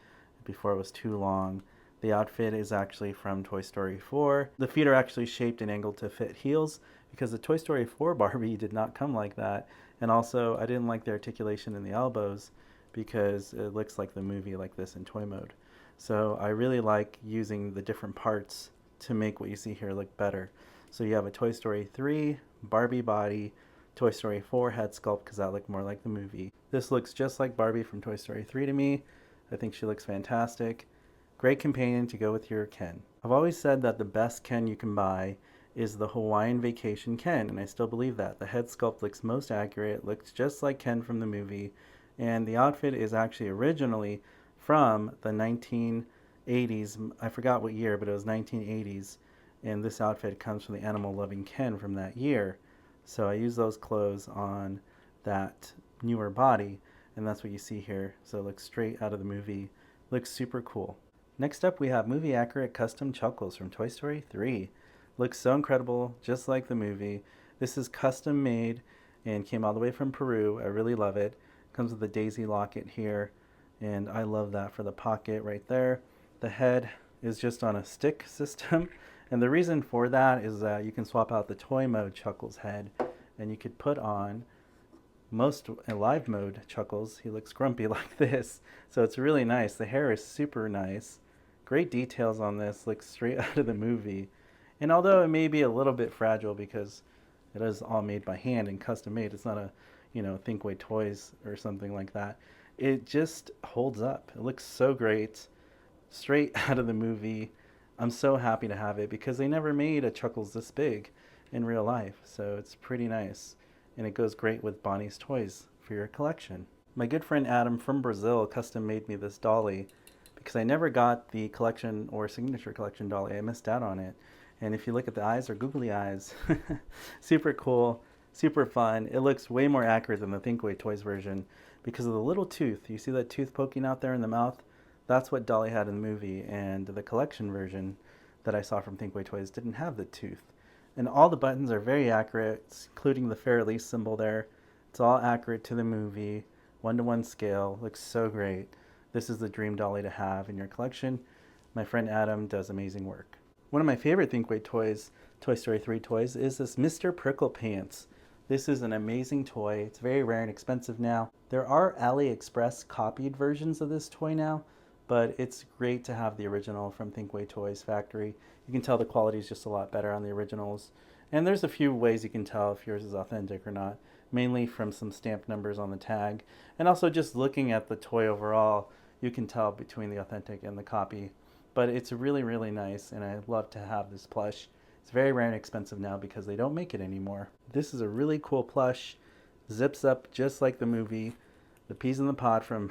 before it was too long. The outfit is actually from Toy Story 4. The feet are actually shaped and angled to fit heels because the Toy Story 4 Barbie did not come like that. And also, I didn't like the articulation in the elbows because it looks like the movie like this in toy mode. So I really like using the different parts to make what you see here look better. So you have a Toy Story 3 Barbie body, Toy Story 4 head sculpt because that looked more like the movie. This looks just like Barbie from Toy Story 3 to me. I think she looks fantastic. Great companion to go with your Ken. I've always said that the best Ken you can buy is the Hawaiian Vacation Ken, and I still believe that. The head sculpt looks most accurate, looks just like Ken from the movie, and the outfit is actually originally from the 1980s. I forgot what year, but it was 1980s, and this outfit comes from the animal-loving Ken from that year. So I use those clothes on that newer body, and that's what you see here. So it looks straight out of the movie. Looks super cool. Next up, we have movie accurate custom Chuckles from Toy Story 3. Looks so incredible, just like the movie. This is custom made and came all the way from Peru. I really love it. Comes with a daisy locket here, and I love that for the pocket right there. The head is just on a stick system, and the reason for that is that you can swap out the toy mode Chuckles head, and you could put on most live mode Chuckles. He looks grumpy like this, so it's really nice. The hair is super nice. Great details on this, looks straight out of the movie. And although it may be a little bit fragile because it is all made by hand and custom made, it's not a, Thinkway Toys or something like that. It just holds up. It looks so great, straight out of the movie. I'm so happy to have it because they never made a Chuckles this big in real life. So it's pretty nice. And it goes great with Bonnie's toys for your collection. My good friend Adam from Brazil custom made me this dolly because I never got the collection or signature collection dolly. I missed out on it. And if you look at the eyes, they're googly eyes. Super cool, super fun. It looks way more accurate than the Thinkway Toys version because of the little tooth. You see that tooth poking out there in the mouth? That's what Dolly had in the movie, and the collection version that I saw from Thinkway Toys didn't have the tooth. And all the buttons are very accurate, including the Fair Lease symbol there. It's all accurate to the movie, 1-to-1 scale. Looks so great. This is the dream dolly to have in your collection. My friend Adam does amazing work. One of my favorite Thinkway toys, Toy Story 3 toys, is this Mr. Prickle Pants. This is an amazing toy. It's very rare and expensive now. There are AliExpress copied versions of this toy now, but it's great to have the original from Thinkway Toys Factory. You can tell the quality is just a lot better on the originals. And there's a few ways you can tell if yours is authentic or not, mainly from some stamped numbers on the tag. And also just looking at the toy overall, you can tell between the authentic and the copy. But it's really, really nice, and I love to have this plush. It's very rare and expensive now because they don't make it anymore. This is a really cool plush. Zips up just like the movie. The peas in the pod from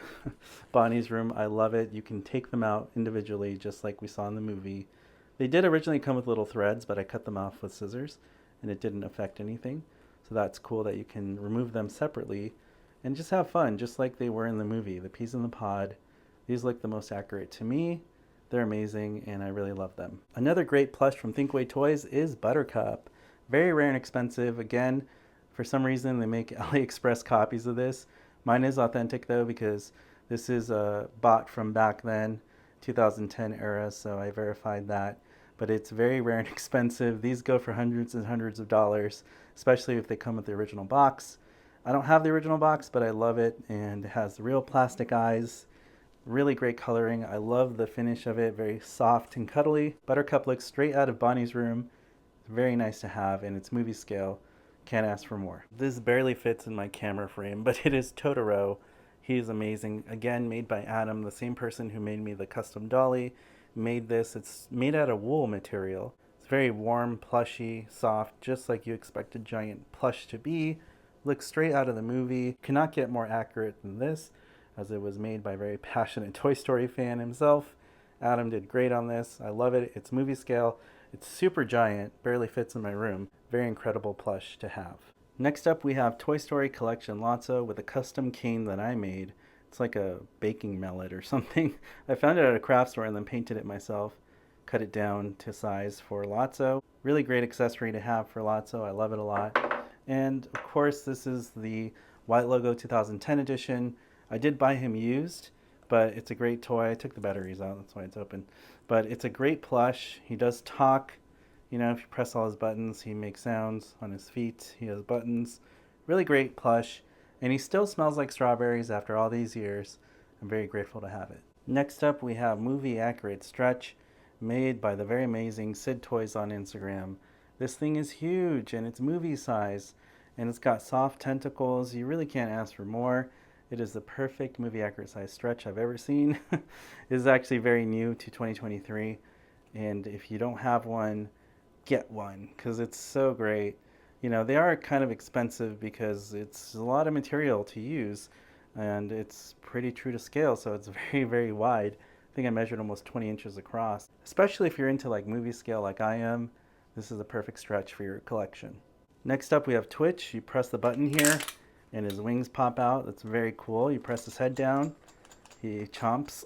Bonnie's room. I love it. You can take them out individually just like we saw in the movie. They did originally come with little threads, but I cut them off with scissors and it didn't affect anything. So that's cool that you can remove them separately and just have fun, just like they were in the movie. The peas in the pod. These look the most accurate to me. They're amazing and I really love them. Another great plush from Thinkway Toys is Buttercup. Very rare and expensive. Again, for some reason they make AliExpress copies of this. Mine is authentic though because this is bought from back then, 2010 era, so I verified that. But it's very rare and expensive. These go for hundreds and hundreds of dollars, especially if they come with the original box. I don't have the original box, but I love it, and it has real plastic eyes. Really great coloring. I love the finish of it. Very soft and cuddly. Buttercup looks straight out of Bonnie's room. Very nice to have, and it's movie scale. Can't ask for more. This barely fits in my camera frame, but it is Totoro. He is amazing. Again, made by Adam, the same person who made me the custom dolly. Made this. It's made out of wool material. It's very warm, plushy, soft, just like you expect a giant plush to be. Looks straight out of the movie. Cannot get more accurate than this, as it was made by a very passionate Toy Story fan himself. Adam did great on this. I love it. It's movie scale. It's super giant, barely fits in my room. Very incredible plush to have. Next up we have Toy Story Collection Lotso with a custom cane that I made. It's like a baking mallet or something. I found it at a craft store and then painted it myself. Cut it down to size for Lotso. Really great accessory to have for Lotso. I love it a lot. And of course this is the White Logo 2010 edition. I did buy him used, but it's a great toy. I took the batteries out, that's why it's open. But it's a great plush. He does talk. You know, if you press all his buttons, he makes sounds on his feet. He has buttons. Really great plush. And he still smells like strawberries after all these years. I'm very grateful to have it. Next up, we have Movie Accurate Stretch, made by the very amazing Sid Toys on Instagram. This thing is huge, and it's movie size. And it's got soft tentacles. You really can't ask for more. It is the perfect movie accurate size stretch I've ever seen. It is actually very new to 2023. And if you don't have one, get one because it's so great. You know, they are kind of expensive because it's a lot of material to use and it's pretty true to scale. So it's very, very wide. I think I measured almost 20 inches across. Especially if you're into like movie scale like I am, this is the perfect stretch for your collection. Next up we have Twitch. You press the button here and his wings pop out. That's very cool. You press his head down, he chomps,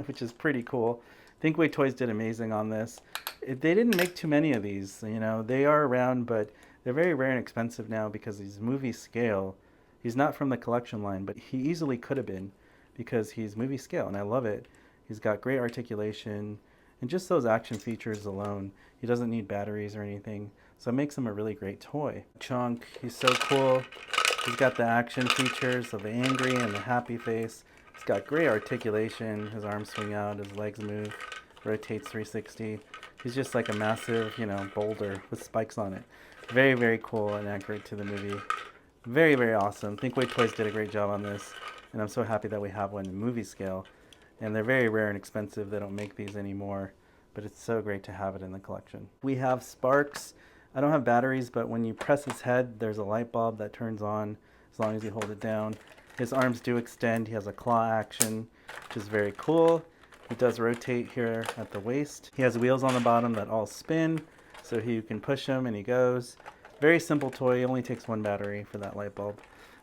which is pretty cool. Thinkway Toys did amazing on this. They didn't make too many of these, you know. They are around, but they're very rare and expensive now because he's movie scale. He's not from the collection line, but he easily could have been because he's movie scale, and I love it. He's got great articulation, and just those action features alone. He doesn't need batteries or anything, so it makes him a really great toy. Chunk, he's so cool. He's got the action features of the angry and the happy face. He's got great articulation. His arms swing out, his legs move, rotates 360. He's just like a massive, you know, boulder with spikes on it. Very, very cool and accurate to the movie. Very, very awesome. Thinkway Toys did a great job on this, and I'm so happy that we have one in movie scale. And they're very rare and expensive. They don't make these anymore, but it's so great to have it in the collection. We have Sparks. I don't have batteries, but when you press his head, there's a light bulb that turns on as long as you hold it down. His arms do extend. He has a claw action, which is very cool. He does rotate here at the waist. He has wheels on the bottom that all spin, so you can push him and he goes. Very simple toy. It only takes one battery for that light bulb,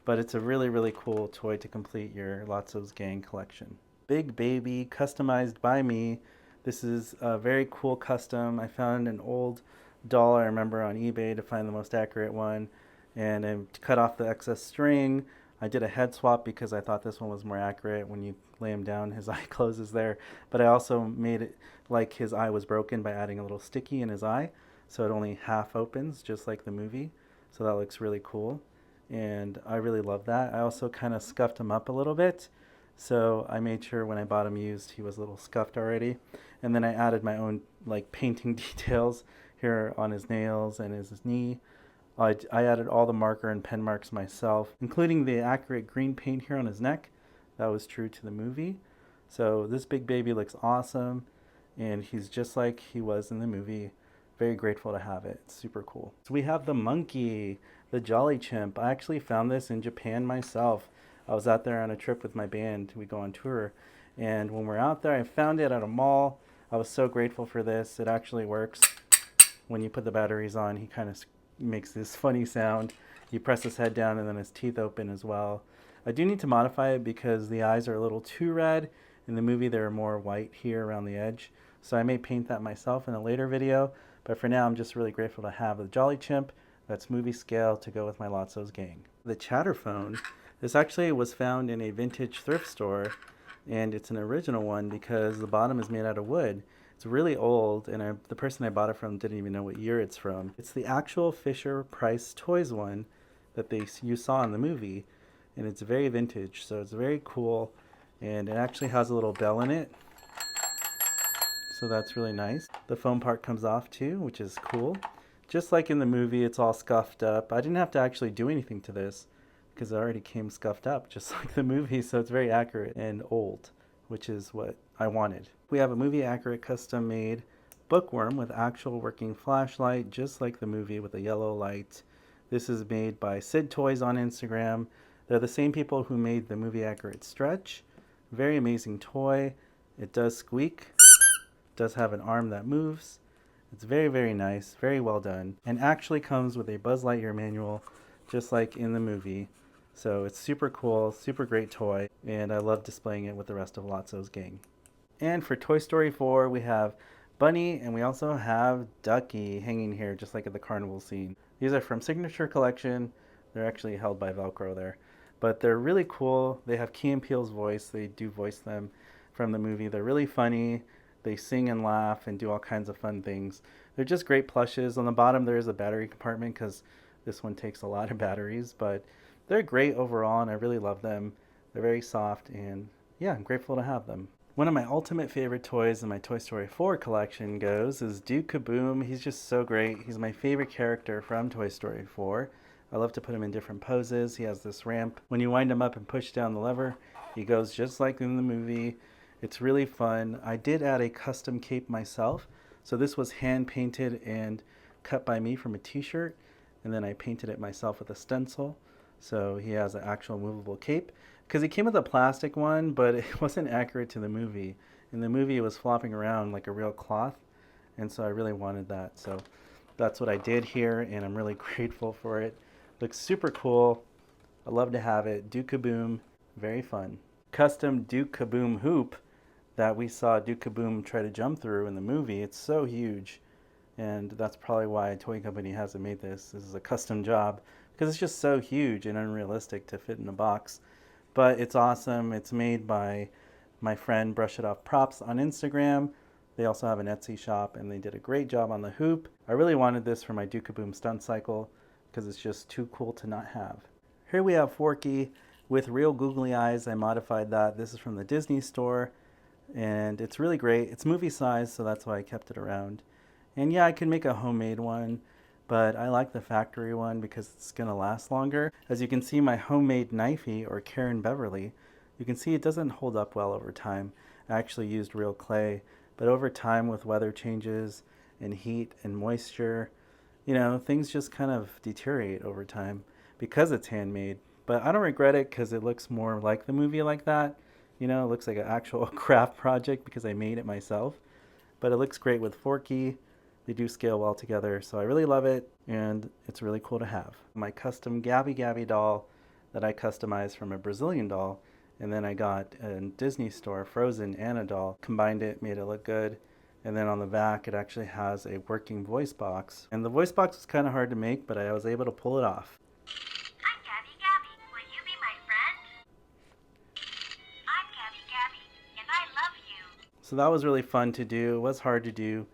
but it's a really, really cool toy to complete your Lotso's Gang collection. Big Baby, customized by me. This is a very cool custom. I found an old doll, I remember, on eBay to find the most accurate one, and I cut off the excess string. I did a head swap because I thought this one was more accurate. When you lay him down, his eye closes there, but I also made it like his eye was broken by adding a little sticky in his eye, so it only half opens, just like the movie. So that looks really cool. and I really love that. I also kind of scuffed him up a little bit, so I made sure when I bought him used he was a little scuffed already, and then I added my own like painting details here on his nails and his knee. I added all the marker and pen marks myself, including the accurate green paint here on his neck. That was true to the movie. So this big baby looks awesome, and he's just like he was in the movie. Very grateful to have it. It's super cool. So we have the monkey, the Jolly Chimp. I actually found this in Japan myself. I was out there on a trip with my band. We go on tour, and when we're out there, I found it at a mall. I was so grateful for this. It actually works. When you put the batteries on, he kind of makes this funny sound. You press his head down and then his teeth open as well. I do need to modify it because the eyes are a little too red. In the movie, they're more white here around the edge. So I may paint that myself in a later video. But for now, I'm just really grateful to have the Jolly Chimp that's movie scale to go with my Lotso's gang. The Chatterphone, this actually was found in a vintage thrift store, and it's an original one because the bottom is made out of wood. It's really old, and the person I bought it from didn't even know what year it's from. It's the actual Fisher-Price Toys one that you saw in the movie, and it's very vintage, so it's very cool, and it actually has a little bell in it, so that's really nice. The foam part comes off too, which is cool. Just like in the movie, it's all scuffed up. I didn't have to actually do anything to this because it already came scuffed up, just like the movie, so it's very accurate and old, which is what I wanted. We have a movie accurate custom made bookworm with actual working flashlight, just like the movie with a yellow light. This is made by Sid Toys on Instagram. They're the same people who made the movie accurate stretch. Very amazing toy. It does squeak. It does have an arm that moves. It's very, very nice, very well done, and actually comes with a Buzz Lightyear manual, just like in the movie. So it's super cool, super great toy, and I love displaying it with the rest of Lotso's gang. And for Toy Story 4, we have Bunny, and we also have Ducky hanging here, just like at the carnival scene. These are from Signature Collection. They're actually held by Velcro there. But they're really cool. They have Key and Peele's voice. They do voice them from the movie. They're really funny. They sing and laugh and do all kinds of fun things. They're just great plushes. On the bottom, there is a battery compartment because this one takes a lot of batteries. But they're great overall, and I really love them. They're very soft, and yeah, I'm grateful to have them. One of my ultimate favorite toys in my Toy Story 4 collection is Duke Kaboom. He's just so great. He's my favorite character from Toy Story 4. I love to put him in different poses. He has this ramp. When you wind him up and push down the lever, he goes just like in the movie. It's really fun. I did add a custom cape myself. So this was hand painted and cut by me from a t-shirt, and then I painted it myself with a stencil. So he has an actual movable cape. Because he came with a plastic one, but it wasn't accurate to the movie. In the movie, it was flopping around like a real cloth, and so I really wanted that. So that's what I did here, and I'm really grateful for it. Looks super cool. I love to have it. Duke Kaboom, very fun. Custom Duke Kaboom hoop that we saw Duke Kaboom try to jump through in the movie. It's so huge, and that's probably why a toy company hasn't made this. This is a custom job, because it's just so huge and unrealistic to fit in a box. But it's awesome. It's made by my friend Brush It Off Props on Instagram. They also have an Etsy shop, and they did a great job on the hoop. I really wanted this for my Duke Kaboom stunt cycle because it's just too cool to not have. Here we have Forky with real googly eyes. I modified that. This is from the Disney store, and it's really great. It's movie size, so that's why I kept it around. And yeah, I could make a homemade one, but I like the factory one because it's going to last longer. As you can see, my homemade knifey, or Karen Beverly, you can see it doesn't hold up well over time. I actually used real clay, but over time with weather changes and heat and moisture, you know, things just kind of deteriorate over time because it's handmade. But I don't regret it because it looks more like the movie like that. You know, it looks like an actual craft project because I made it myself. But it looks great with Forky. They do scale well together, so I really love it, and it's really cool to have. My custom Gabby Gabby doll that I customized from a Brazilian doll, and then I got a Disney store Frozen Anna doll, combined it, made it look good, and then on the back it actually has a working voice box. And the voice box was kind of hard to make, but I was able to pull it off. I'm Gabby Gabby. Will you be my friend? I'm Gabby Gabby, and I love you. So that was really fun to do. It was hard to do.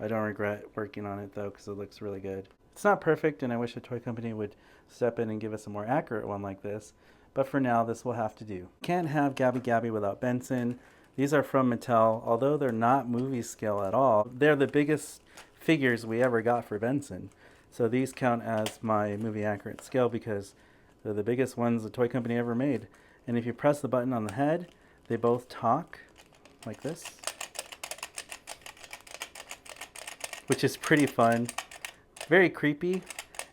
I don't regret working on it though because it looks really good. It's It's not perfect, and I wish a toy company would step in and give us a more accurate one like this, but for now this will have to do. Can't have Gabby Gabby without Benson. These are from Mattel. Although they're not movie scale at all, they're the biggest figures we ever got for Benson. So these count as my movie accurate scale because they're the biggest ones the toy company ever made. And if you press the button on the head, they both talk like this, which is pretty fun. Very creepy.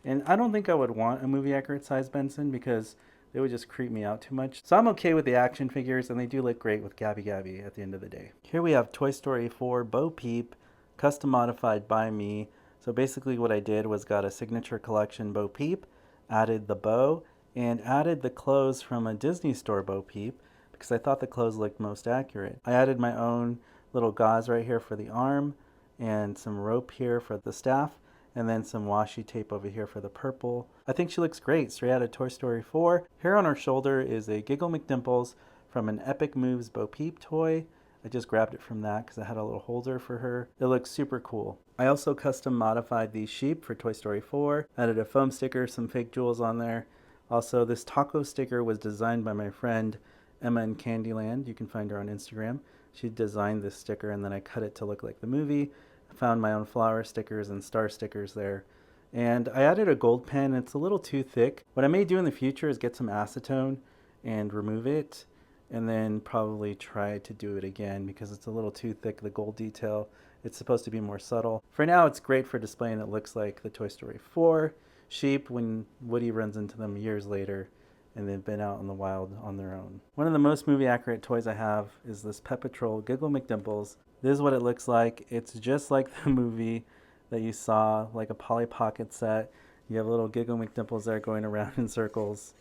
And I don't think I would want a movie accurate size Benson because they would just creep me out too much. So I'm okay with the action figures, and they do look great with Gabby Gabby at the end of the day. Here we have Toy Story 4 Bo Peep, custom modified by me. So basically what I did was got a signature collection Bo Peep, added the bow, and added the clothes from a Disney Store Bo Peep because I thought the clothes looked most accurate. I added my own little gauze right here for the arm, and some rope here for the staff, and then some washi tape over here for the purple. I think she looks great. Straight out of Toy Story 4. Here on her shoulder is a Giggle McDimples from an Epic Moves Bo Peep toy. I just grabbed it from that because I had a little holder for her. It looks super cool. I also custom modified these sheep for Toy Story 4. Added a foam sticker, some fake jewels on there. Also, this taco sticker was designed by my friend Emma in Candyland. You can find her on Instagram. She designed this sticker and then I cut it to look like the movie. I found my own flower stickers and star stickers there. And I added a gold pen. It's a little too thick. What I may do in the future is get some acetone and remove it, and then probably try to do it again because it's a little too thick, the gold detail. It's supposed to be more subtle. For now, it's great for displaying. It looks like the Toy Story 4 sheep when Woody runs into them years later and they've been out in the wild on their own. One of the most movie accurate toys I have is this Pet Patrol Giggle McDimples. This is what it looks like. It's just like the movie that you saw, like a Polly Pocket set. You have little Giggle McDimples there going around in circles.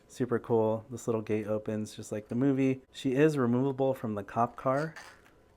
Super cool. This little gate opens just like the movie. She is removable from the cop car,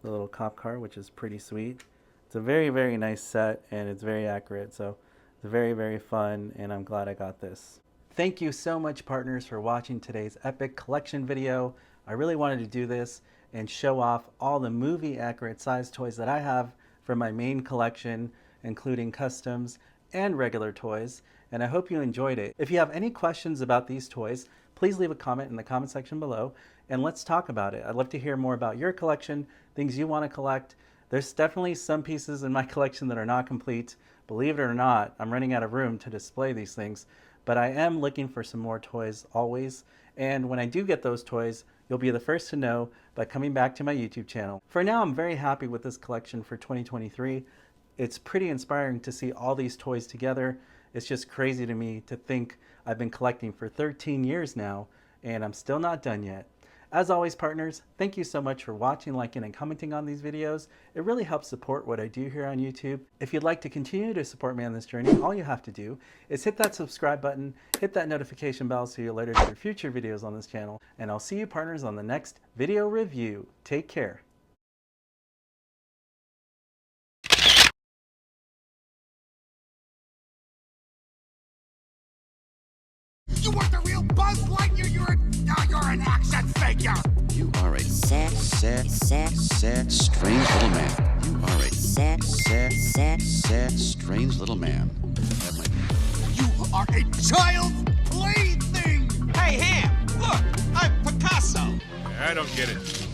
the little cop car, which is pretty sweet. It's a very, very nice set, and it's very accurate. So it's very, very fun, and I'm glad I got this. Thank you so much, partners, for watching today's epic collection video. I really wanted to do this and show off all the movie accurate size toys that I have from my main collection, including customs and regular toys, and I hope you enjoyed it. If you have any questions about these toys, please leave a comment in the comment section below and let's talk about it. I'd love to hear more about your collection, things you want to collect. There's definitely some pieces in my collection that are not complete. Believe it or not, I'm running out of room to display these things, but I am looking for some more toys always, and when I do get those toys, you'll be the first to know by coming back to my YouTube channel. For now, I'm very happy with this collection for 2023. It's pretty inspiring to see all these toys together. It's just crazy to me to think I've been collecting for 13 years now, and I'm still not done yet. As always, partners, thank you so much for watching, liking, and commenting on these videos. It really helps support what I do here on YouTube. If you'd like to continue to support me on this journey, all you have to do is hit that subscribe button, hit that notification bell so you're alerted for future videos on this channel, and I'll see you, partners, on the next video review. Take care. You weren't the real Buzz Lightyear. You're an action figure. You are a sad, strange little man. You are a sad, strange little man. You are a child's plaything. Hey, Ham, look, I'm Picasso. I don't get it.